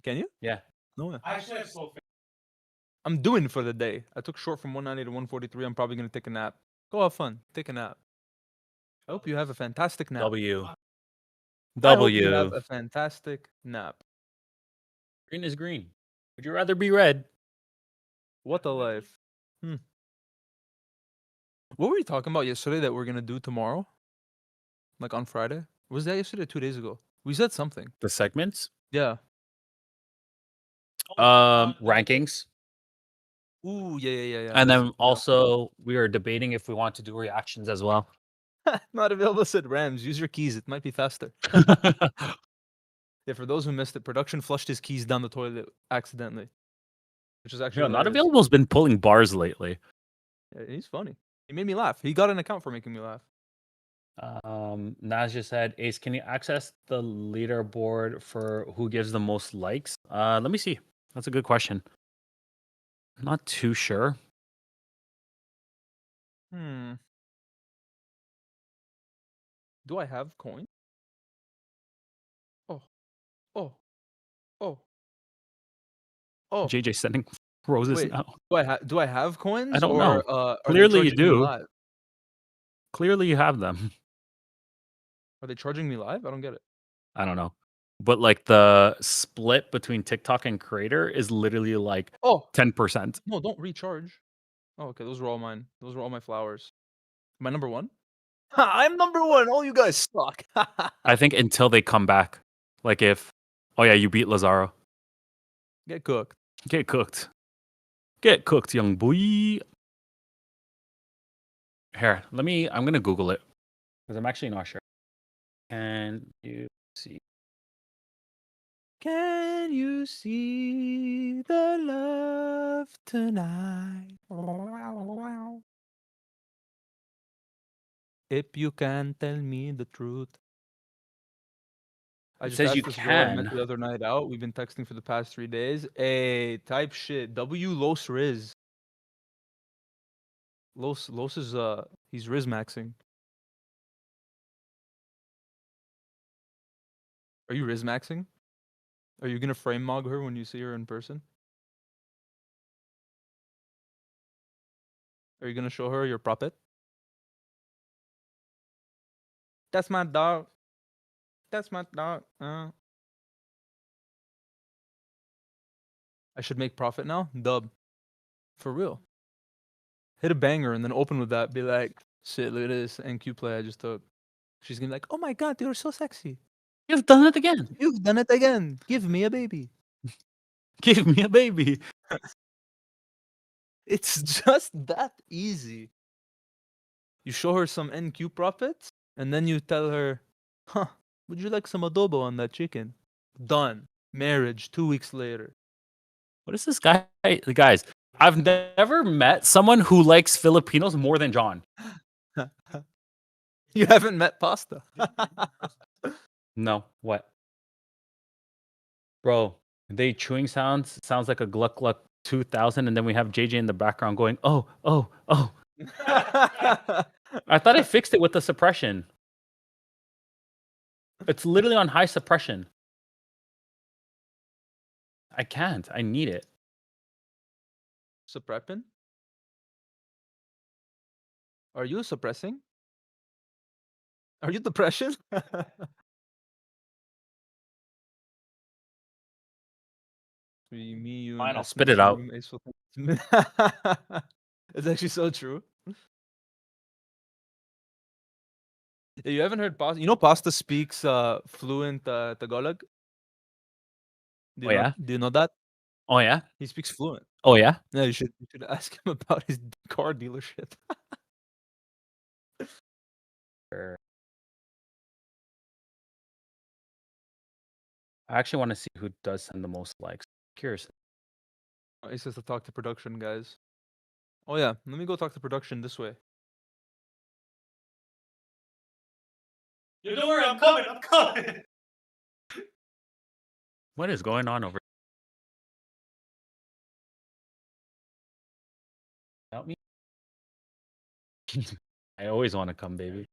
Can you? Yeah. No way. I actually have slow. I'm doing for the day. I took short from 190 to 143. I'm probably gonna take a nap. Go have fun. Take a nap. I hope you have a fantastic nap. W. I hope you have W. a fantastic nap. Green is green. Would you rather be red? What a life. What were we talking about yesterday that we're gonna do tomorrow? Like on Friday? Was that yesterday or 2 days ago? We said something. The segments? Yeah. Rankings. Ooh, yeah. And then also we are debating if we want to do reactions as well. Not available said Rams. Use your keys. It might be faster. Yeah, for those who missed it, production flushed his keys down the toilet accidentally. Which is actually Yeah, not hilarious. available has been pulling bars lately. Yeah, he's funny. He made me laugh. He got an account for making me laugh. Naz just said, Ace, can you access the leaderboard for who gives the most likes? Let me see. That's a good question. I'm not too sure. Do I have coin? Oh. JJ sending roses Wait. now. Do I have coins? don't or, know. are they Clearly you charging me do. live? Clearly you have them. Are they charging me live? I don't get it. I don't know. But like the split between TikTok and creator is literally like Oh 10%. no! Don't recharge. Oh, okay. Those were all mine. Those were all my flowers. Am I number one? Ha, I'm number one. All you guys suck. I think until they come back. Like if, oh yeah, you beat Lazaro. Get cooked. Get cooked. Get cooked, young boy. Here, I'm going to Google it because I'm actually not sure. Can you see? Can you see the love tonight? If you can tell me the truth. I It just says asked you this girl I met can. the other night out. We've been texting for the past 3 days. Hey, type shit. W Los Riz. Los is he's Riz maxing. Are you Riz maxing? Are you gonna frame mog her when you see her in person? Are you gonna show her your puppet? That's my dog. That's my dog. I should make profit now? Dub. For real. Hit a banger and then open with that. Be like, shit, look at this NQ play I just took. She's gonna be like, oh my god, you're so sexy. You've done it again. You've done it again. Give me a baby. Give me a baby. It's just that easy. You show her some NQ profits, and then you tell her, huh, would you like some adobo on that chicken? Done. Marriage 2 weeks later. What is this guy? Guys, I've never met someone who likes Filipinos more than John. You haven't met pasta. No, what? Bro, they chewing sounds like a Gluck Gluck 2000, and then we have JJ in the background going, oh. I thought I fixed it with the suppression. It's literally on high suppression. I can't. I need it. Suppressing? Are you suppressing? Are you depression? Me, you, Fine, and I'll S spit it makes a out. room, Ace will think it's actually so true. Yeah, you haven't heard Pasta? You know Pasta speaks fluent Tagalog? Do Oh you know yeah. do you know that? Oh yeah. He speaks fluent. Oh yeah. Yeah, you should ask him about his car dealership. Sure. I actually want to see who does send the most likes. Curious. He says to talk to production guys. Oh yeah, let me go talk to production this way. You don't worry, I'm coming. I'm coming. What is going on over? Help me. I always want to come, baby.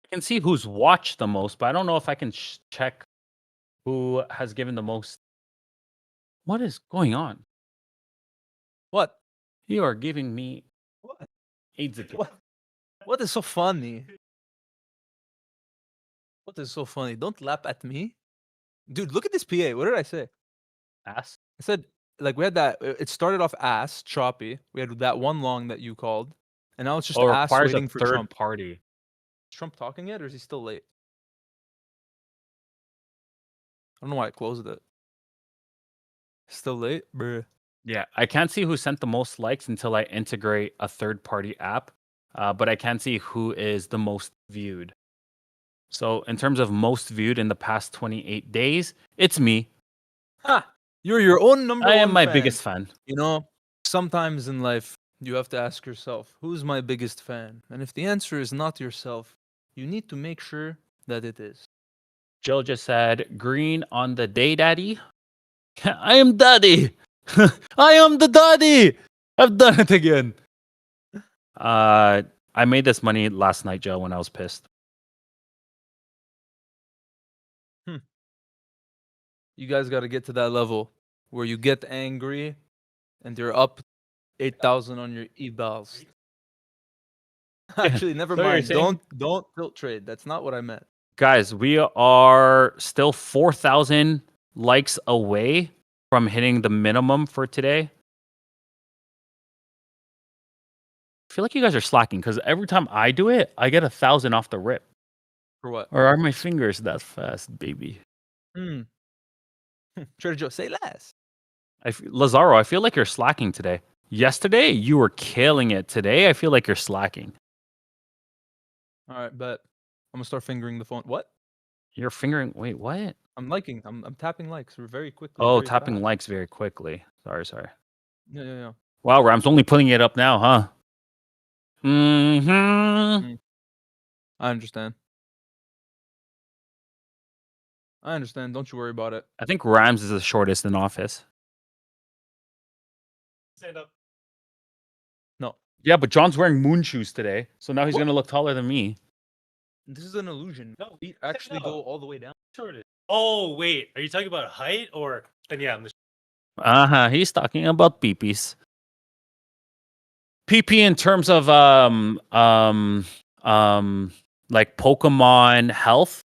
I can see who's watched the most, but I don't know if I can check who has given the most. What is going on? What? You are giving me What? AIDS again. What is so funny? What is so funny? Don't laugh at me. Dude, look at this PA. What did I say? Ass. I said, like, we had that. It started off ass, choppy. We had that one long that you called. And now it's just Oh, ass requires a waiting for third Trump. party. Is Trump talking yet, or is he still late? I don't know why I closed it. Still late? Bruh. Yeah, I can't see who sent the most likes until I integrate a third party app, but I can see who is the most viewed. So, in terms of most viewed in the past 28 days, it's me. Ha! You're your own number I one am my fan. biggest fan. You know, sometimes in life, you have to ask yourself, who's my biggest fan? And if the answer is not yourself, you need to make sure that it is. Jill just said, green on the day, daddy. I am daddy. I am the daddy. I've done it again. I made this money last night, Jill, when I was pissed. You guys got to get to that level where you get angry and you're up 8,000 on your e-balls. Actually, never So you're mind. saying- Don't tilt trade. That's not what I meant. Guys, we are still 4,000 likes away from hitting the minimum for today. I feel like you guys are slacking because every time I do it, I get 1,000 off the rip. For what? Or are my fingers that fast, baby? Trader Joe, say less. Lazaro, I feel like you're slacking today. Yesterday, you were killing it. Today, I feel like you're slacking. All right, bet. I'm gonna start fingering the phone. What? You're fingering. Wait, what? I'm liking. I'm tapping likes very quickly. Oh, very tapping fast. likes very quickly. Sorry. Yeah. Wow, Rams only putting it up now, huh? Mm-hmm. I understand. Don't you worry about it. I think Rams is the shortest in office. Stand up. No, Yeah, but John's wearing moon shoes today, so now he's What? gonna look taller than me. this is an illusion. No, Feet stand actually up. go all the way down. Shorted. Oh wait, are you talking about height or? Then yeah, I'm the. He's talking about peepees. PP in terms of like Pokemon health.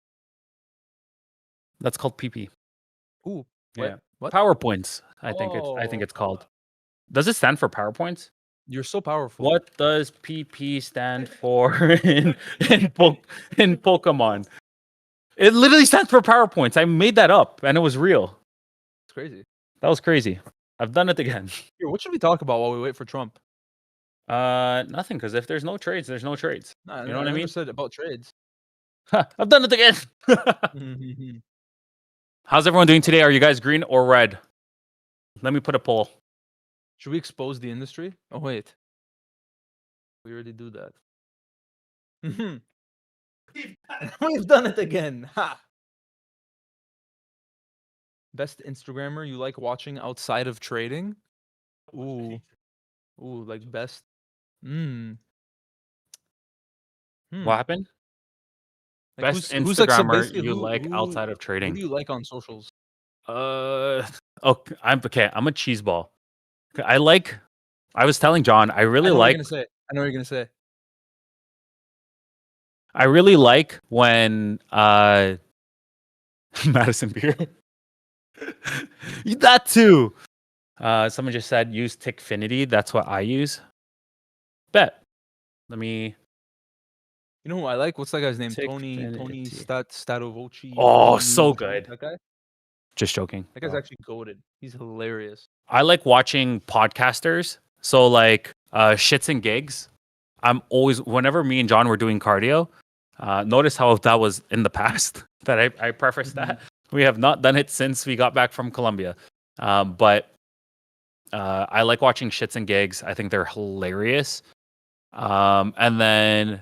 That's called PP. Ooh. Yeah. What? PowerPoints. I think it's called. Does it stand for PowerPoints? You're so powerful. What does PP stand for in Pokemon? It literally stands for PowerPoints. I made that up and it was real. It's crazy. That was crazy. I've done it again. Here, what should we talk about while we wait for Trump? Nothing, because if there's no trades, there's no trades. Nah, You know what I never mean? said about trades. I've done it again. How's everyone doing today? Are you guys green or red? Let me put a poll. Should we expose the industry? Oh wait, we already do that. We've done it again. Ha! Best Instagrammer you like watching outside of trading? Ooh, ooh, like best. Hmm. What Hmm. happened? Like Best who's like so Instagrammer basically you like outside of who trading? do you like on socials? Okay, I'm a cheese ball. I like. I was telling John, I I really know what you're like. gonna say. I know what you're gonna say. I really like when Madison Beer. That too. Someone just said use Tickfinity. That's what I use. Bet. Let me. You know who I like? What's that guy's name? Tony Tickfinity. Statovoci. Oh, so good. That guy. Just joking. That guy's actually goated. He's hilarious. I like watching podcasters. So like shits and gigs. I'm always whenever me and John were doing cardio. Notice how that was in the past that I prefaced that. We have not done it since we got back from Colombia. But I like watching shits and gigs. I think they're hilarious. And then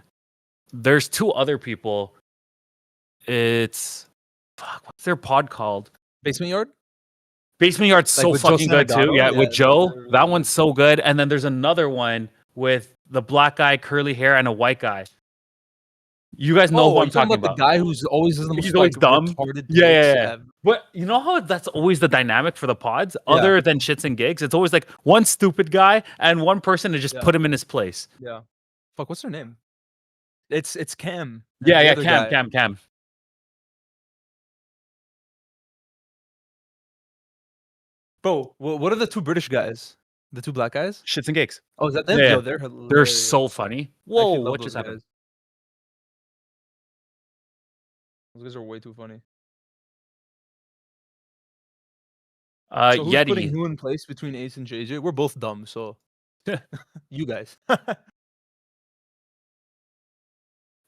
there's two other people. It's what's their pod called? Basement Yard? Basement Yard's so with Joe fucking good too. Santagato? Yeah, Yeah, with Joe. they're really That good. one's so good. And then there's another one with the black guy, curly hair, and a white guy. You guys know who Oh, I'm you're talking talking about about. the guy who's always the most He's always like dumb. retarded Yeah, yeah, takes yeah. ever. But you know how that's always the dynamic for the pods, Yeah. other than shits and gigs. It's always like one stupid guy and one person to just Yeah. put him in his place. Yeah. Fuck, what's her name? It's Cam. and Yeah, the yeah. other guy. Cam. Bro, what are the two British guys? The two black guys? Shits and gigs. Oh, is that them? Yeah, Yo, yeah. they're They're hilarious. so funny. I actually Whoa, love what those just happened? guys. Those guys are way too funny. So who's putting Yeti. who in place between Ace and JJ? We're both dumb, so you guys.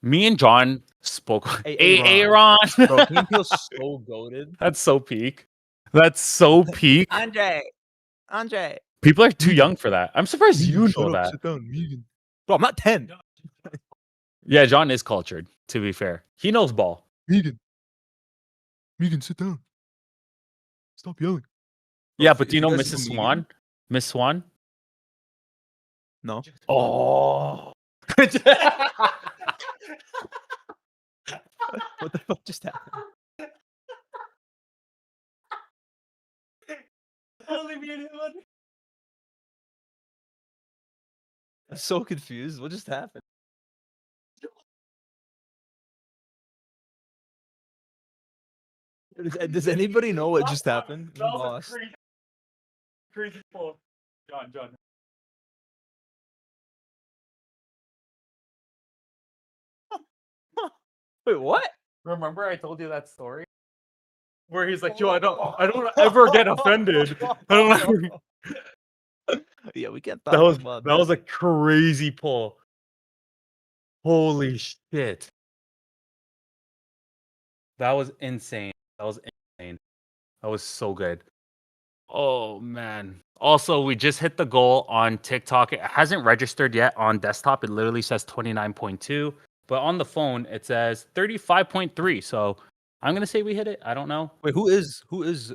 Me and John spoke. Aaron. Aaron. Bro, he feels so goaded. That's so peak. That's so peak. Andre. People are too young for that. I'm surprised you know that. Sit down, Megan. Bro, I'm not 10. Yeah, John is cultured, to be fair. He knows ball. Megan, sit down. Stop yelling. Yeah, if- but if do you know guys Mrs. know Swan? Megan- Miss Swan? No. Oh. What the fuck just happened? I'm so confused. What just happened? Does anybody know what just happened? I'm lost. Crazy pull. John. Wait, what? Remember I told you that story? Where he's like, yo, I don't ever get offended. I don't ever... Yeah, we can't talk That was about that was a crazy pull. Holy shit. That was insane. That was so good. Oh man. Also, we just hit the goal on TikTok. It hasn't registered yet on desktop. It literally says 29.2, but on the phone it says 35.3. So I'm gonna say we hit it. I don't know. Wait, who is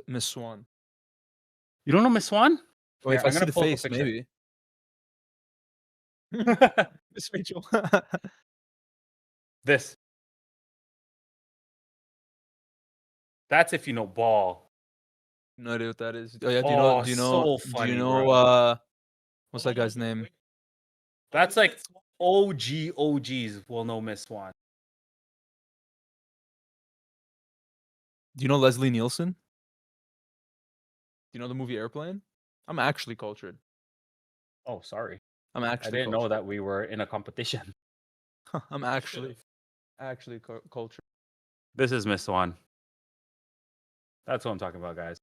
Miss Swan? You don't know Miss Swan? Wait, Here, if I I'm see gonna the pull up a face, picture. maybe. Miss Rachel. This. That's if you know ball. No idea what that is. Oh yeah, Oh, do you know so do funny, you know bro. what's that guy's name? That's like OGs will know Miss Swan. Do you know Leslie Nielsen? Do you know the movie Airplane? I'm actually cultured. Oh, sorry. I'm I actually didn't know cultured. that we were in a competition. I'm actually cultured. This is Miss Swan. That's what I'm talking about, guys.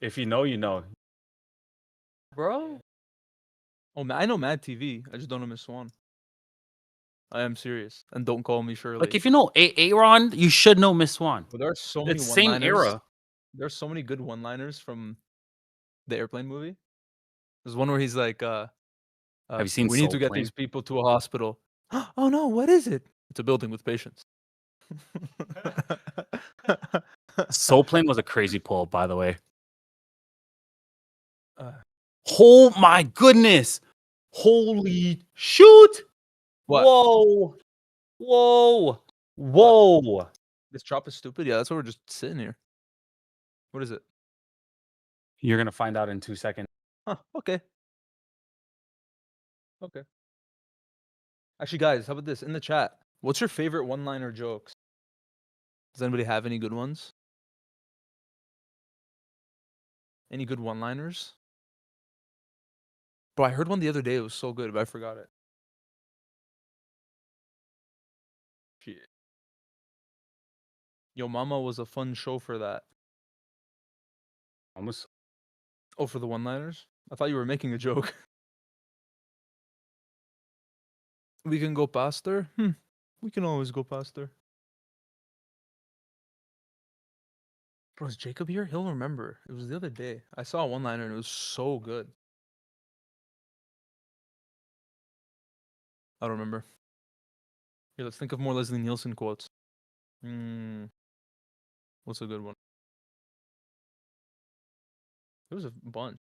If you know, you know. Bro. Oh, I know Mad TV. I just don't know Miss Swan. I am serious. And don't call me Shirley. Like if you know Aaron, you should know Miss Swan. But there are so many It's same one-liners. era. There's so many good one-liners from The airplane movie. There's one where he's like, Have you seen we need to Soul get Plane? these people to a hospital. Oh no, what is it? It's a building with patients. Soul Plane was a crazy pull, by the way. Uh, Oh my goodness! Holy shoot! What? Whoa! Whoa! Whoa! This chop is stupid. Yeah, that's why we're just sitting here. What is it? You're gonna find out in 2 seconds. Huh. Okay. Okay. Actually, guys, how about this in the chat? What's your favorite one-liner jokes? Does anybody have any good ones? Any good one-liners? Bro, I heard one the other day. It was so good, but I forgot it. Shit. Yo Mama was a fun show for that. Almost. Oh, for the one-liners? I thought you were making a joke. We can go past there? We can always go past there. Bro, is Jacob here? He'll remember. It was the other day. I saw a one-liner and it was so good. I don't remember. Here, let's think of more Leslie Nielsen quotes. What's a good one? There was a bunch.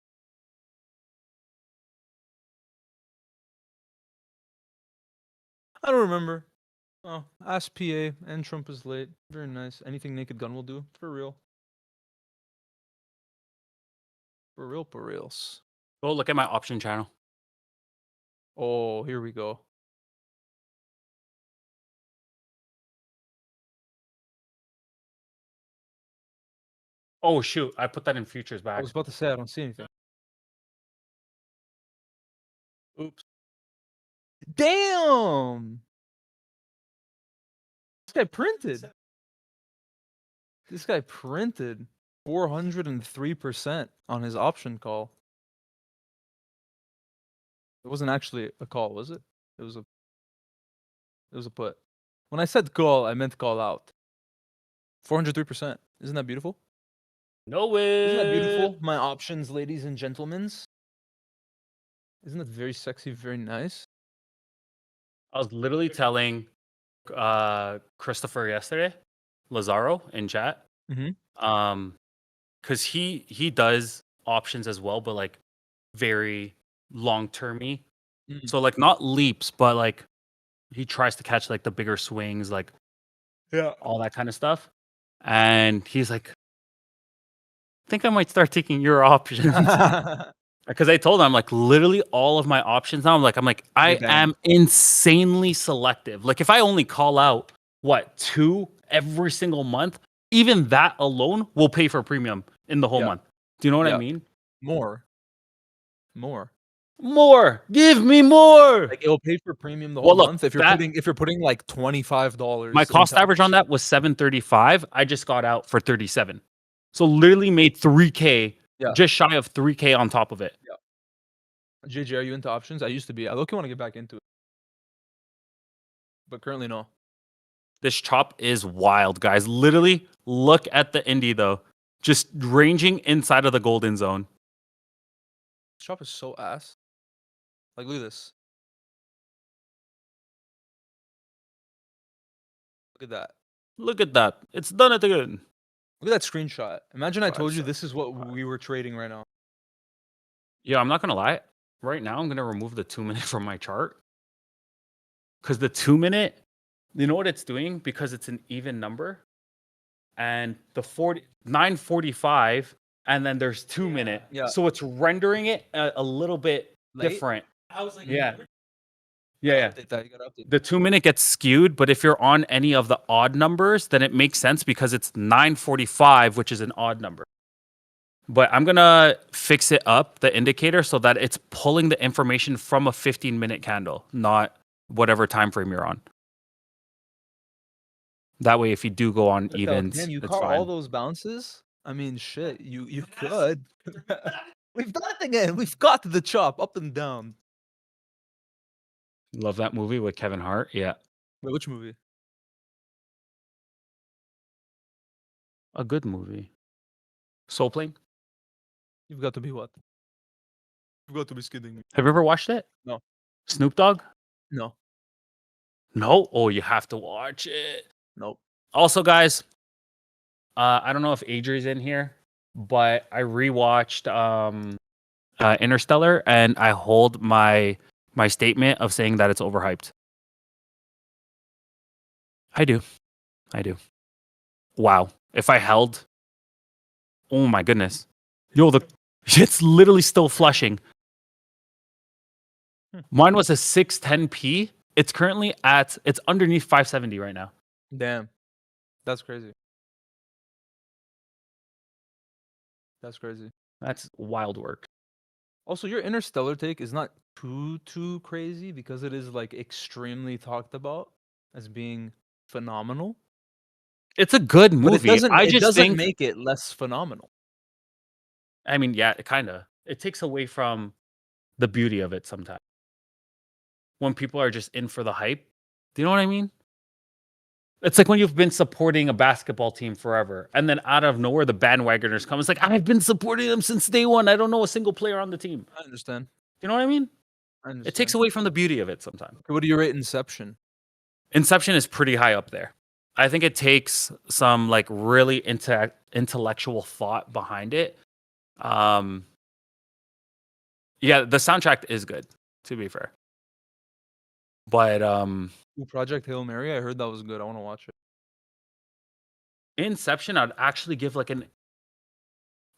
I don't remember. Oh, ask PA and Trump is late. Very nice. Anything Naked Gun will do. For real. For real, for reals. Go look at my option channel. Oh, here we go. Oh shoot! I put that in futures I back. was about to say I don't see anything. Oops. Damn! This guy printed. This guy printed 403% on his option call. It wasn't actually a call, was it? It was a put. When I said call, I meant call out. 403%. Isn't that beautiful? No way. Isn't that beautiful? My options, ladies and gentlemen. Isn't that very sexy, very nice? I was literally telling Christopher yesterday, Lazaro in chat. Because he does options as well, but like very long termy. So like not leaps, but like he tries to catch like the bigger swings, like all that kind of stuff. And he's like, I think I might start taking your options. Because I told him, I'm like, literally all of my options now. I'm like, I am insanely selective. Like, if I only call out what 2 every single month, even that alone will pay for premium in the whole month. Do you know what I mean? More. Give me more. Like it'll pay for premium the whole month if you're putting like $25. My cost average on that was $735. I just got out for $37. So literally made $3K, just shy of $3K on top of it. JJ, are you into options? I used to be. I look, want to get back into it, but currently no. This chop is wild, guys. Literally, look at the indie though, just ranging inside of the golden zone. This chop is so ass. Like, look at this. Look at that. Look at that. It's done it again. Look at that screenshot. Imagine I told you this is what we were trading right now. Yeah, I'm not gonna lie. Right now, I'm gonna remove the 2-minute from my chart because the 2-minute, you know what it's doing? Because it's an even number, and the 9:45, and then there's 2-minute. So it's rendering it a little bit different. I was like, Yeah. Update that. You gotta update. The 2-minute gets skewed, but if you're on any of the odd numbers, then it makes sense because it's 9:45, which is an odd number. But I'm gonna fix it up, the indicator, so that it's pulling the information from a 15-minute candle, not whatever time frame you're on. That way, if you do go on evens, damn, you it's caught fine. all those bounces. I mean, shit, you could. We've done it again. We've got the chop up and down. Love that movie with Kevin Hart. Yeah, Wait, which movie? a good movie. Soul Plane. You've got to be what? You've got to be kidding me. Have you ever watched it? No. Snoop Dogg? No. No. Oh, you have to watch it. Nope. Also, guys, I don't know if Adri's in here, but I rewatched Interstellar, and I hold my statement of saying that it's overhyped. I do. Wow. If I held, oh my goodness, yo, the it's literally still flushing. Mine was a 610p. It's currently it's underneath 570 right now. Damn. That's crazy. That's crazy. That's wild work. Also, your Interstellar take is not too crazy because it is like extremely talked about as being phenomenal. It's a good But movie. it doesn't make it less phenomenal. I mean, yeah, it kind of. It takes away from the beauty of it sometimes. When people are just in for the hype. Do you know what I mean? It's like when you've been supporting a basketball team forever, and then out of nowhere, the bandwagoners come. It's like, I've been supporting them since day one. I don't know a single player on the team. I understand. You know what I mean? I understand. It takes away from the beauty of it sometimes. Okay, what do you rate Inception? Inception is pretty high up there. I think it takes some like really intellectual thought behind it. Yeah, the soundtrack is good, to be fair. But Project Hail Mary, I heard that was good. I want to watch it. Inception, I'd actually give like an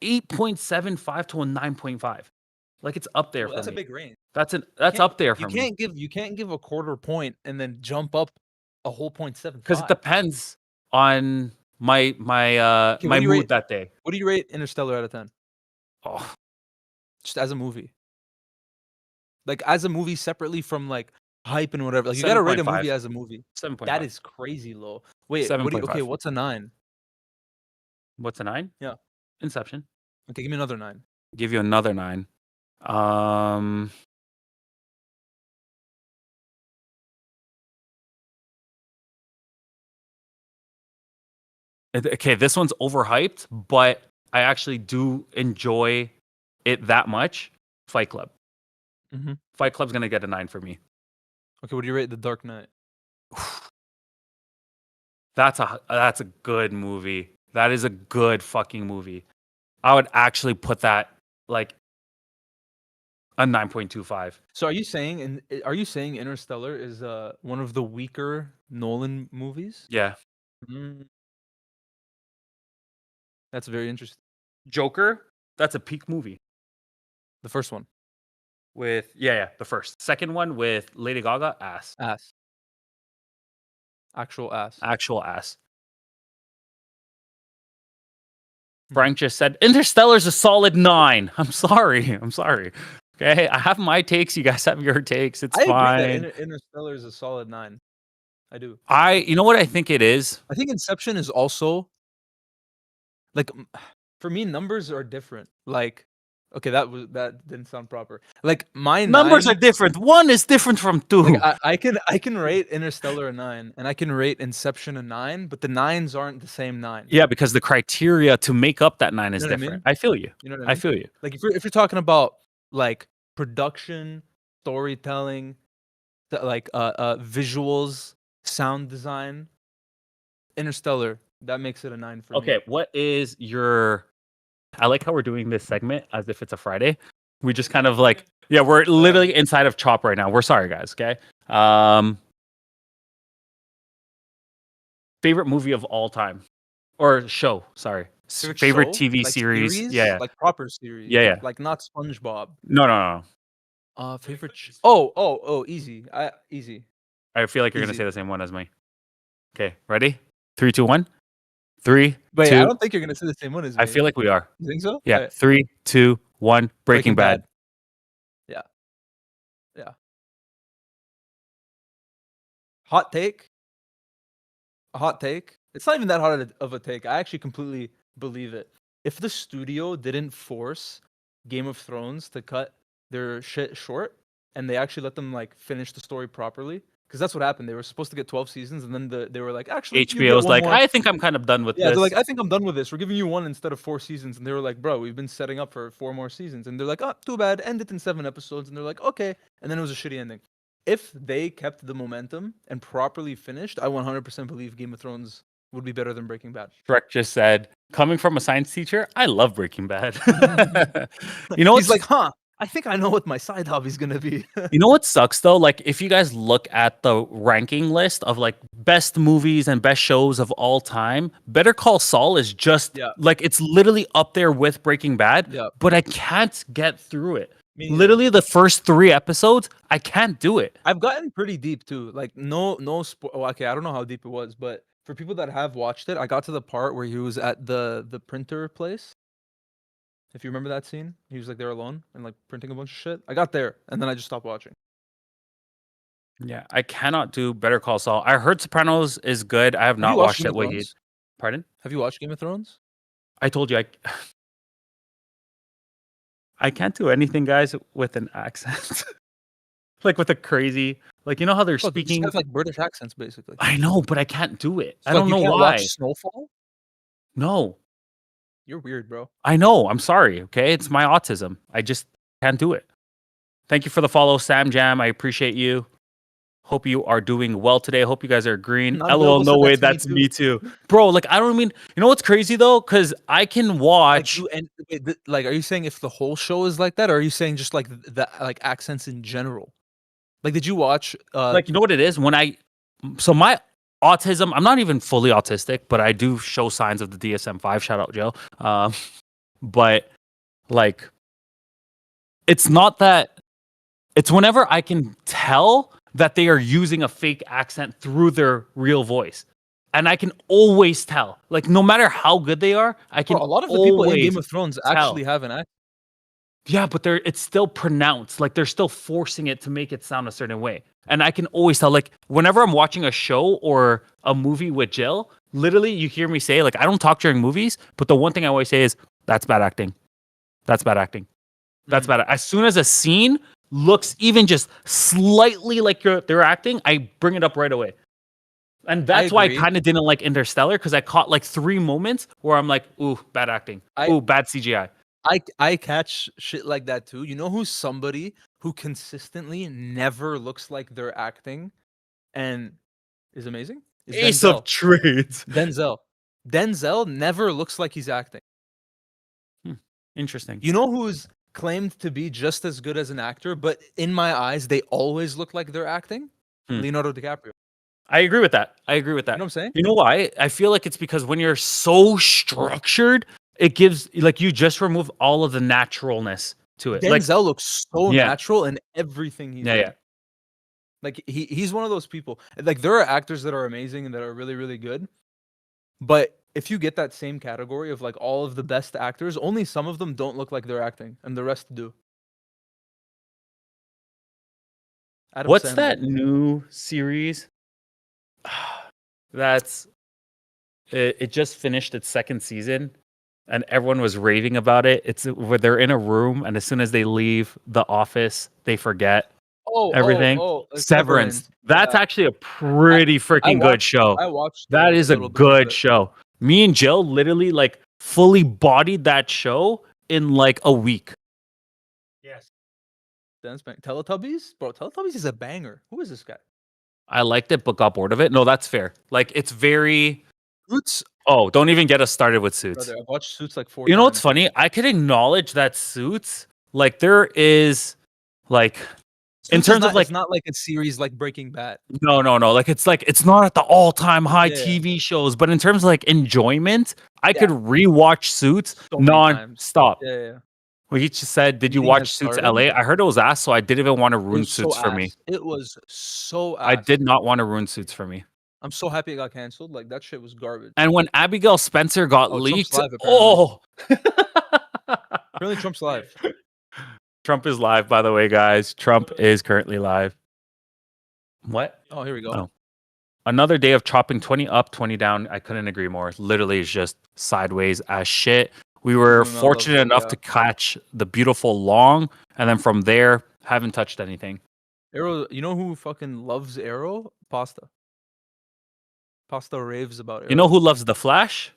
8.75 to a 9.5. Like it's up there for That's me. a big range. That's up there for You me. can't give a quarter point and then jump up a whole 0.75. Because it depends on my what do you mood rate- that day. What do you rate Interstellar out of 10? Oh, Just as a movie. Like as a movie separately from like hype and whatever. Like you gotta rate a 7.5. movie as a movie. 7.5. That is crazy low. Wait, 7.5. okay, what's a 9? What's a 9? Yeah. Inception. Okay, give me another 9. Give you another 9. Okay, this one's overhyped, but I actually do enjoy it that much. Fight Club. Mhm. Fight Club's gonna get a 9 for me. Okay, what do you rate The Dark Knight? That's a good movie. That is a good fucking movie. I would actually put that like a 9.25. So are you saying Interstellar is one of the weaker Nolan movies? Yeah. Mm. That's very interesting. Joker, that's a peak movie. The first one. With the first. Second one with Lady Gaga, ass. Ass. Actual ass. Actual ass. Frank just said Interstellar's a solid 9. I'm sorry. Okay, I have my takes. You guys have your takes. It's I fine. agree that Interstellar is a solid 9. I do. You know what I think it is? I think Inception is also like for me numbers are different. Like okay, that didn't sound proper. Like my Numbers 9, are different. One is different from 2. like, I can rate Interstellar a 9 and I can rate Inception a 9, but the 9s aren't the same 9. Yeah, because the criteria to make up that 9 is You know what I different. mean? I feel you. You know what I I mean? feel you. Like if you're talking about like production, storytelling, like visuals, sound design, Interstellar, that makes it a 9 for me. Okay, what is your I like how we're doing this segment as if it's a Friday. We just kind of like we're literally inside of Chop right now. We're sorry guys, okay? Favorite movie of all time. Or show, sorry. Favorite show? TV Like series. Yeah. Like proper series. Yeah. Like not SpongeBob. No. Favorite easy. Easy. I feel like you're gonna Easy. say the same one as me. Okay, ready? 3, 2, 1. 3, Wait, 2. I don't think you're gonna say the same one as me. I feel like we are. You think so? Yeah. 3, 2, 1. Breaking Bad. Yeah. Hot take. A hot take. It's not even that hot of a take. I actually completely believe it. If the studio didn't force Game of Thrones to cut their shit short and they actually let them like finish the story properly, because that's what happened. They were supposed to get 12 seasons, and then they were like, actually, you get HBO's one like, more. I think I'm kind of done with Yeah, this. they're like, I think I'm done with this. We're giving you 1 instead of 4 seasons. And they were like, bro, we've been setting up for 4 more seasons. And they're like, oh, too bad. End it in 7 episodes. And they're like, okay. And then it was a shitty ending. If they kept the momentum and properly finished, I 100% believe Game of Thrones would be better than Breaking Bad. Shrek just said, coming from a science teacher, I love Breaking Bad. You know, He's like, huh, I think I know what my side hobby's going to be. you know what sucks though? Like, if you guys look at the ranking list of like best movies and best shows of all time, Better Call Saul is just Yeah. like, it's literally up there with Breaking Bad. Yeah. But I can't get through it. Me neither. Literally, the first 3 episodes, I can't do it. I've gotten pretty deep too. Like no okay, I don't know how deep it was, but for people that have watched it, I got to the part where he was at the printer place. If you remember that scene, he was like there alone and like printing a bunch of shit. I got there and then I just stopped watching. Yeah, I cannot do Better Call Saul. I heard Sopranos is good. I have Have not you watched Game it. of Wahid. Thrones? Pardon? Have you watched Game of Thrones? I told you I can't do anything, guys, with an accent. Like with a crazy, like, you know how they're Bro, they just speaking. have like British accents basically. I know, but I can't do it. I So, don't like, you know can't why. watch Snowfall? No, You're weird, bro. I know. I'm sorry. Okay, it's my autism. I just can't do it. Thank you for the follow, Sam Jam. I appreciate you. Hope you are doing well today. Hope you guys are green. Not LOL, available no said way. that's me That's me too. Bro, like, I don't mean, you know what's crazy though? Because I can Like watch. you and like, are you saying if the whole show is like that, or are you saying just like the like accents in general? Like, did you watch? Like, you know what it is? So my autism, I'm not even fully autistic, but I do show signs of the DSM-5. Shout out, Joe. But like, it's not that. It's whenever I can tell that they are using a fake accent through their real voice. And I can always tell. Like, no matter how good they are, I can Bro, a lot of the people in always Game of Thrones actually have an accent. Yeah, but it's still pronounced. Like, they're still forcing it to make it sound a certain way. And I can always tell, like, whenever I'm watching a show or a movie with Jill, literally you hear me say, like, I don't talk during movies, but the one thing I always say is, that's bad acting. That's bad acting. That's bad. As soon as a scene looks even just slightly like they're acting, I bring it up right away. And that's why I agree. kind of didn't like Interstellar, because I caught like 3 moments where I'm like, ooh, bad acting. Ooh, bad CGI. I catch shit like that too. You know who's somebody who consistently never looks like they're acting and is amazing? Is Ace Denzel. of Trades. Denzel never looks like he's acting. Interesting. You know who's claimed to be just as good as an actor, but in my eyes, they always look like they're acting? Leonardo DiCaprio. I agree with that. You know You know what I'm saying? You know why? I feel like it's because when you're so structured, it gives, like, you just remove all of the naturalness to it. Like, Denzel looks so Yeah. natural in everything he's doing. yeah. Like he's one of those people. Like, there are actors that are amazing and that are really, really good. But if you get that same category of like all of the best actors, only some of them don't look like they're acting and the rest do. Adam What's Sandler. that new series? That's it just finished its 2nd season and everyone was raving about it. It's where they're in a room and as soon as they leave the office, they forget everything. Severance. That's Yeah. actually a pretty freaking good watched- show. I watched That is a little bit of good it. show. Me and Jill literally like fully bodied that show in like a week. Yes. Dance Bang. Teletubbies? Bro, Teletubbies is a banger. Who is this guy? I liked it, but got bored of it. No, that's fair. Like, it's very. Suits? Oh, don't even get us started with Suits. Brother, I've watched Suits like 4 You know what's times. funny? I could acknowledge that Suits, like, there is, like, in Suits is terms not, of like, it's not like a series like Breaking Bad. no, like, it's not at the all-time high Yeah. TV shows, but in terms of like enjoyment, I could Yeah. rewatch Suits So many times. non-stop. Yeah. Well, he just said, "Did you Meeting watch has Suits started. LA?" I heard it was ass, so I didn't even want to It ruin was so Suits for me. ass. It was so ass. I did not want to ruin Suits for me. I'm so happy it got canceled. Like, that shit was garbage. And when Abigail Spencer got Oh, Trump's leaked, live, apparently. oh, Apparently, Trump's live. Trump is live, by the way, guys. Trump is currently live. What? Oh, here we go. Oh. Another day of chopping 20 up, 20 down. I couldn't agree more. Literally, it's just sideways as shit. We were Doing all fortunate those, enough yeah. to catch the beautiful long, and then from there, haven't touched anything. Arrow, you know who fucking loves Arrow? Pasta. Pasta raves about You know Arrow. who loves the Flash?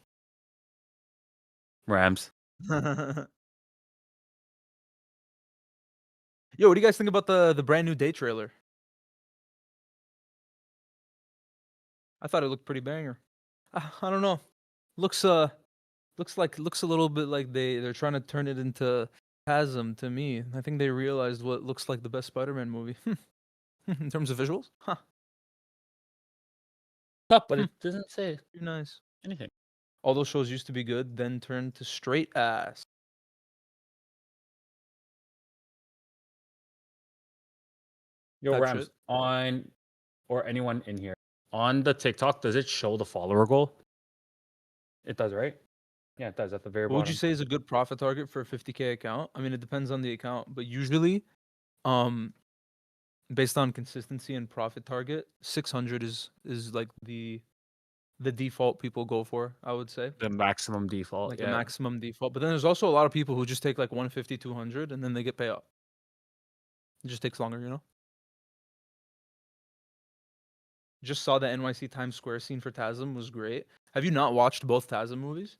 Rams. Yo, what do you guys think about the brand new Day trailer? I thought it looked pretty banger. I don't know. Looks looks a little bit like they're trying to turn it into Chasm to me. I think they realized what looks like the best Spider-Man movie in terms of visuals. Huh. Up, but it doesn't say Pretty nice. anything. All those shows used to be good, then turned to straight ass. Yo, Type Rams, shit. on or anyone in here on the TikTok, does it show the follower goal? It does, right? Yeah, it does at the very What would you bottom. say is a good profit target for a 50K account? I mean, it depends on the account, but usually, based on consistency and profit target, 600 is like the default people go for, I would say. The maximum default. Like the Yeah. maximum default. But then there's also a lot of people who just take like 150, 200 and then they get payout. It just takes longer, you know? Just saw the NYC Times Square scene for TASM was great. Have you not watched both TASM movies?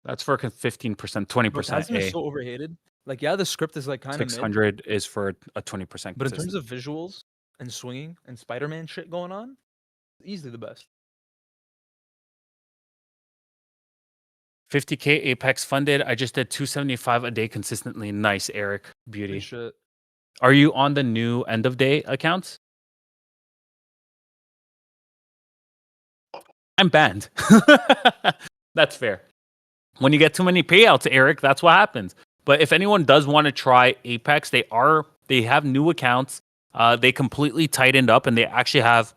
That's for 15%, Bro, 20% TASM is A. so overhated. Like, yeah, the script is like kind of mid, 600 is for a 20% but in terms consistent. of visuals and swinging and Spider-Man shit going on, easily the best. 50K Apex funded. I just did 275 a day consistently. Nice, Eric. Good Beauty. shit. Are you on the new end of day accounts? I'm banned. That's fair. When you get too many payouts, Eric, that's what happens. But if anyone does want to try Apex, they have new accounts. They completely tightened up and they actually have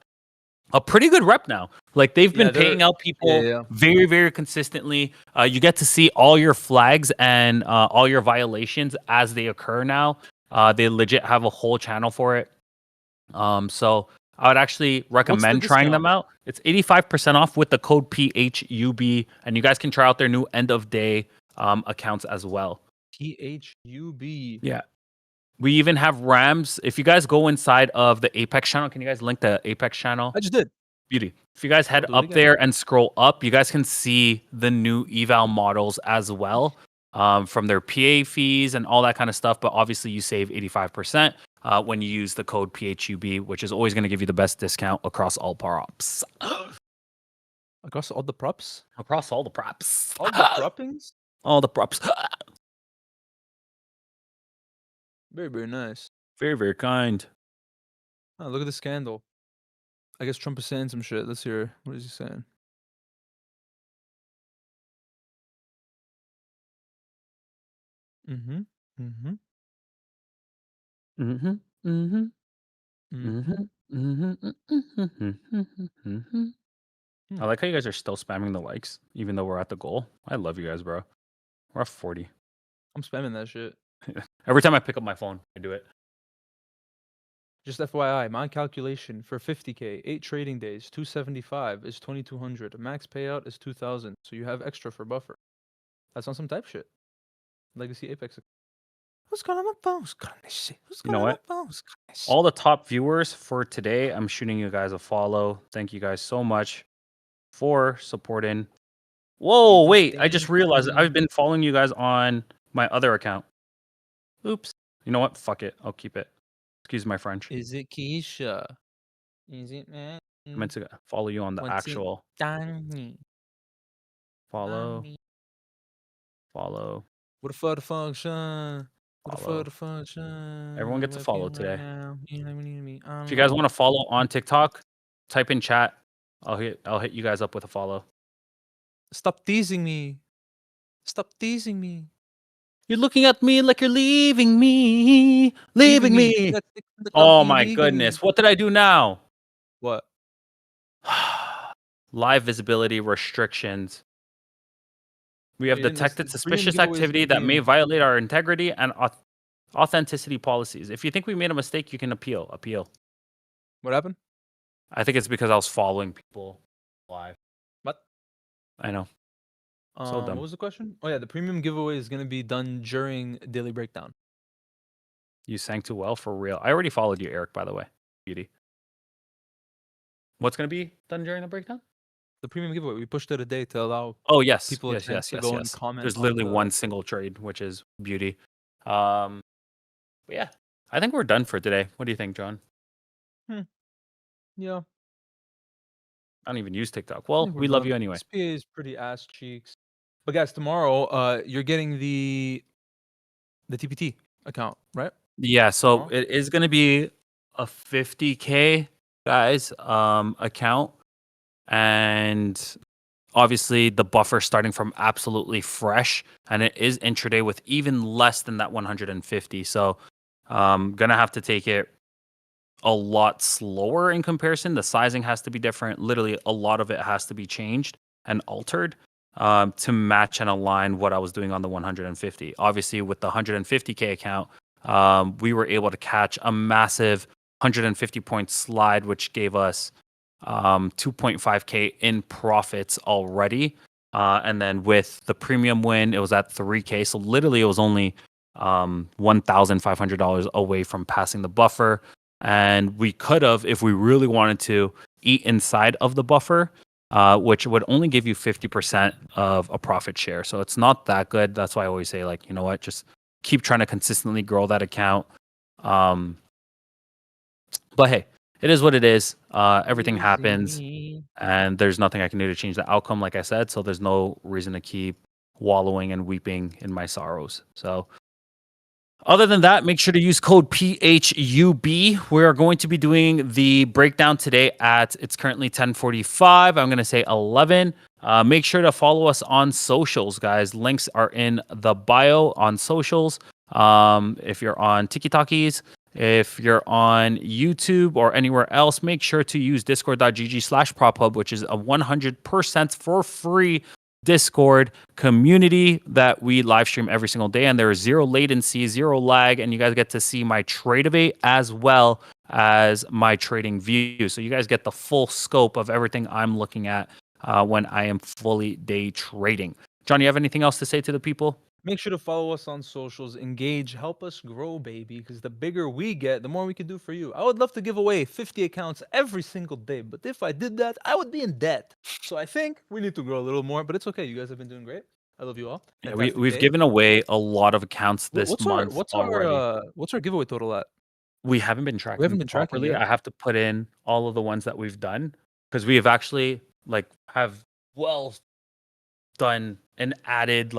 a pretty good rep now. Like they've been Yeah, paying out people yeah. very, very consistently. You get to see all your flags and all your violations as they occur now. They legit have a whole channel for it. So I would actually recommend trying them out. It's 85% off with the code PHUB, and you guys can try out their new end of day accounts as well. PHUB. Yeah. We even have Rams. If you guys go inside of the Apex channel, can you guys link the Apex channel? I just did. Beauty. If you guys head do it up again. there and scroll up, you guys can see the new eval models as well, from their PA fees and all that kind of stuff. But obviously, you save 85% when you use the code PHUB, which is always going to give you the best discount across all props. Across all the props? Across all the props. All the proppings? All the props. Very, very nice. Very, very kind. Oh, look at the scandal. I guess Trump is saying some shit. Let's hear. What is he saying? Mm-hmm. Mm-hmm. Mm-hmm. Mm-hmm. Mm-hmm. I like how you guys are still spamming the likes, even though we're at the goal. I love you guys, bro. We're at 40. I'm spamming that shit. Every time I pick up my phone, I do it. Just FYI, my calculation for 50K, 8 trading days, 275 is 2,200. Max payout is 2,000. So you have extra for buffer. That's on some type shit. Legacy Apex. Who's calling my phone? Who's calling this shit? Who's You know calling what? my phone? Who's calling this shit? All the top viewers for today, I'm shooting you guys a follow. Thank you guys so much for supporting. Whoa, wait. I just realized I've been following you guys on my other account. Oops. You know what? Fuck it. I'll keep it. Excuse my French. Is it Keisha? Is it man? I meant to follow you on the What's it? actual Danny. follow. Danny. Follow. What a for the function? What a Follow. for the function? Everyone gets a follow today. If If you guys want to follow on TikTok, type in chat. I'll hit you guys up with a follow. stop teasing me. Stop teasing me. You're looking at me like you're leaving me. Leaving me. That's the Oh coffee my leaving goodness. me. What did I do now? What? Live visibility restrictions. We have You didn't detected listen. Premium suspicious giveaways activity gonna that be may in- violate our integrity and authenticity policies. If you think we made a mistake, you can appeal. What happened? I think it's because I was following people live. What? I know. So dumb. What was the question? Oh yeah, the premium giveaway is gonna be done during Daily Breakdown. You sang too well for real. I already followed you, Eric, by the way. Beauty. What's going to be done during the breakdown? The premium giveaway. We pushed it a day to allow Oh, yes. people a Yes, chance yes, to yes, go and yes. comment. There's on literally the- one single trade, which is beauty. But yeah, I think we're done for today. What do you think, John? Yeah. I don't even use TikTok. I Well, think we're we love done. you anyway. SPA is pretty ass cheeks. But guys, tomorrow, you're getting the TPT account, right? Yeah, so Tomorrow? it is going to be a 50K guys account, and obviously the buffer starting from absolutely fresh, and it is intraday with even less than that 150. So gonna have to take it a lot slower in comparison. The sizing has to be different. Literally, a lot of it has to be changed and altered to match and align what I was doing on the 150. Obviously, with the 150K account, we were able to catch a massive 150 point slide, which gave us 2.5K in profits already. And then with the premium win, it was at 3K. So literally, it was only $1,500 away from passing the buffer. And we could have, if we really wanted to, eat inside of the buffer, which would only give you 50% of a profit share. So it's not that good. That's why I always say, like, you know what, just keep trying to consistently grow that account. But hey, it is what it is. Everything happens, and there's nothing I can do to change the outcome, like I said. So there's no reason to keep wallowing and weeping in my sorrows. So other than that, make sure to use code PHUB. We are going to be doing the breakdown today at, it's currently 10:45. I'm going to say 11. Make sure to follow us on socials, guys. Links are in the bio on socials. If you're on TikTokies, if you're on YouTube or anywhere else, make sure to use discord.gg/prophub, which is a 100% for free Discord community that we live stream every single day, and there is zero latency, zero lag, and you guys get to see my Tradeovate as well as my trading view. So you guys get the full scope of everything I'm looking at when I am fully day trading. John, you have anything else to say to the people? Make sure to follow us on socials, engage, help us grow, baby, because the bigger we get, the more we can do for you. I would love to give away 50 accounts every single day, but if I did that, I would be in debt. So I think we need to grow a little more, but it's okay. You guys have been doing great. I love you all. Yeah, Fantastic we've day. given away a lot of accounts this What's month already. what's our giveaway total at? We haven't been tracking haven't been tracking properly. yet. I have to put in all of the ones that we've done because we have actually have well done and added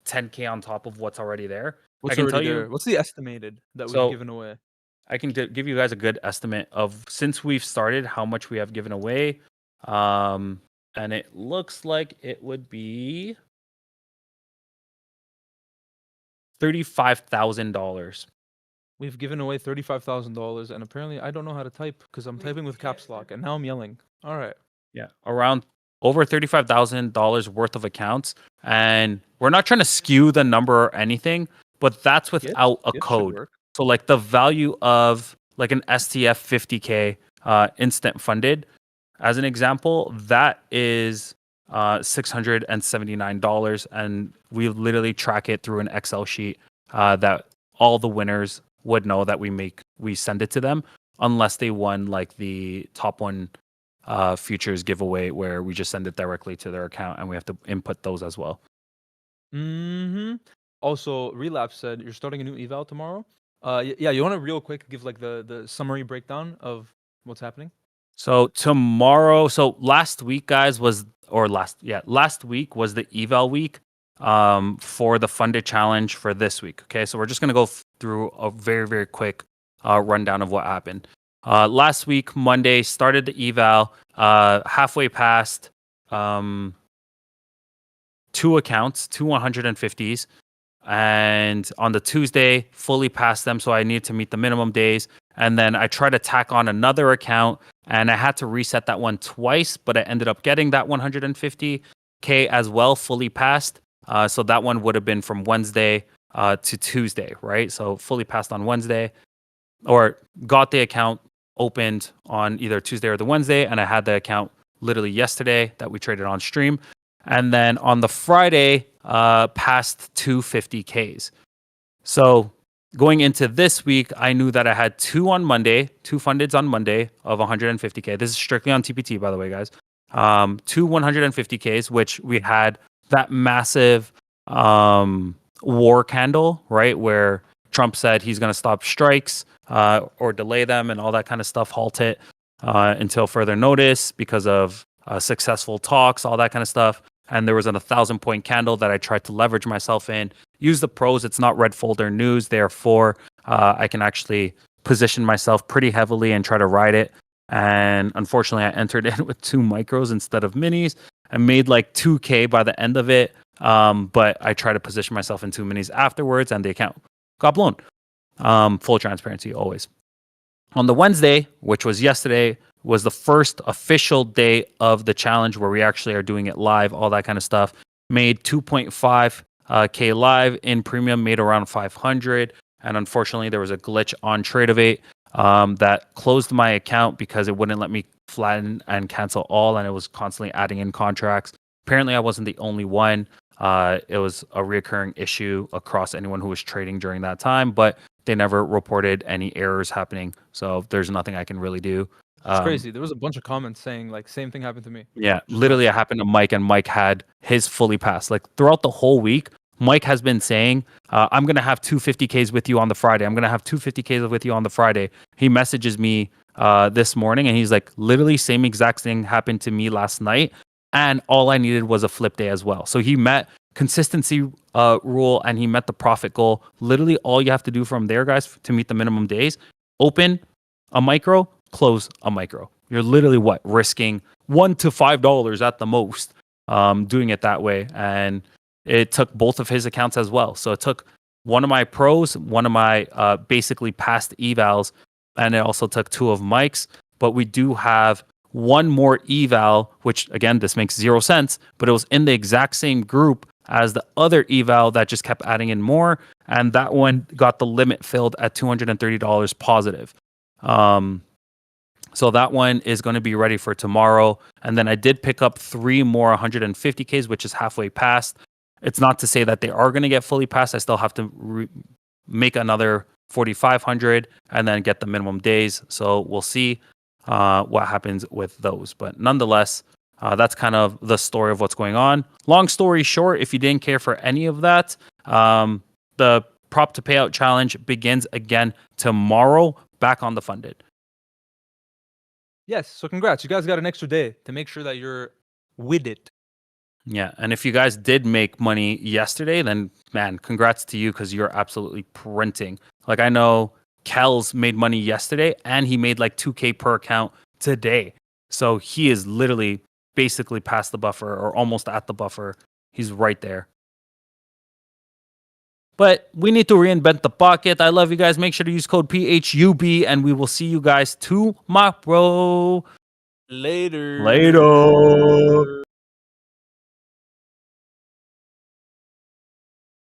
10K on top of what's already there. What's I can already tell there? you, What's the estimated that So- we've given away? I can give you guys a good estimate of since we've started how much we have given away. And it looks like it would be $35,000. We've given away $35,000, and apparently I don't know how to type because I'm typing with caps lock, and now I'm yelling. All right. Yeah, around over $35,000 worth of accounts. And we're not trying to skew the number or anything, but that's without a It should code. work. So the value of an STF 50K instant funded, as an example, that is $679, and we literally track it through an Excel sheet that all the winners would know that we send it to them, unless they won the top one futures giveaway where we just send it directly to their account and we have to input those as well. Also, Relapse said you're starting a new eval tomorrow. Yeah, you want to real quick give the summary breakdown of what's happening? So tomorrow, last week, guys, last week was the eval week for the funded challenge for this week. Okay, so we're just gonna go through a very, very quick rundown of what happened. Last week, Monday, started the eval, halfway past 2 accounts, 2 150s. And on the Tuesday, fully passed them. So I need to meet the minimum days. And then I tried to tack on another account and I had to reset that one twice, but I ended up getting that 150K as well, fully passed. So that one would have been from Wednesday to Tuesday, right? So fully passed on Wednesday, or got the account opened on either Tuesday or the Wednesday. And I had the account literally yesterday that we traded on stream. And then on the Friday, passed 250Ks. So going into this week, I knew that I had two fundeds on Monday of 150K. This is strictly on TPT, by the way, guys. Two 150Ks, which we had that massive war candle, right? Where Trump said he's going to stop strikes or delay them and all that kind of stuff, halt it until further notice because of successful talks, all that kind of stuff. And there was a 1,000-point candle that I tried to leverage myself in. Use the pros. It's not red folder news. Therefore, I can actually position myself pretty heavily and try to ride it. And unfortunately, I entered in with 2 micros instead of minis. I made like 2K by the end of it. But I tried to position myself in 2 minis afterwards, and the account got blown. Full transparency always. On the Wednesday, which was yesterday, was the first official day of the challenge where we actually are doing it live, all that kind of stuff. Made 2.5K live in premium, made around 500. And unfortunately, there was a glitch on Tradeovate that closed my account because it wouldn't let me flatten and cancel all, and it was constantly adding in contracts. Apparently, I wasn't the only one. It was a reoccurring issue across anyone who was trading during that time, but they never reported any errors happening. So there's nothing I can really do. It's crazy. There was a bunch of comments saying like same thing happened to me. Yeah, literally it happened to Mike, and Mike had his fully passed. Like throughout the whole week, Mike has been saying, I'm going to have 250Ks with you on the Friday. I'm going to have 250Ks with you on the Friday. He messages me this morning and he's like, literally same exact thing happened to me last night. And all I needed was a flip day as well. So he met consistency rule and he met the profit goal. Literally all you have to do from there, guys, to meet the minimum days, open a micro, close a micro. You're literally risking $1 to $5 at the most doing it that way. And it took both of his accounts as well. So it took one of my pros, one of my basically past evals, and it also took 2 of Mike's. But we do have one more eval, which again, this makes 0 sense, but it was in the exact same group as the other eval that just kept adding in more. And that one got the limit filled at $230 positive. So that one is going to be ready for tomorrow. And then I did pick up 3 more 150Ks, which is halfway past. It's not to say that they are going to get fully passed. I still have to make another 4,500 and then get the minimum days. So we'll see what happens with those. But nonetheless, that's kind of the story of what's going on. Long story short, if you didn't care for any of that, the prop to payout challenge begins again tomorrow, back on the funded. Yes, so congrats. You guys got an extra day to make sure that you're with it. Yeah, and if you guys did make money yesterday, then man, congrats to you because you're absolutely printing. Like I know Kel's made money yesterday and he made like 2K per account today. So he is literally basically past the buffer or almost at the buffer. He's right there. But we need to reinvent the pocket. I love you guys. Make sure to use code PHUB and we will see you guys tomorrow. Later. Later.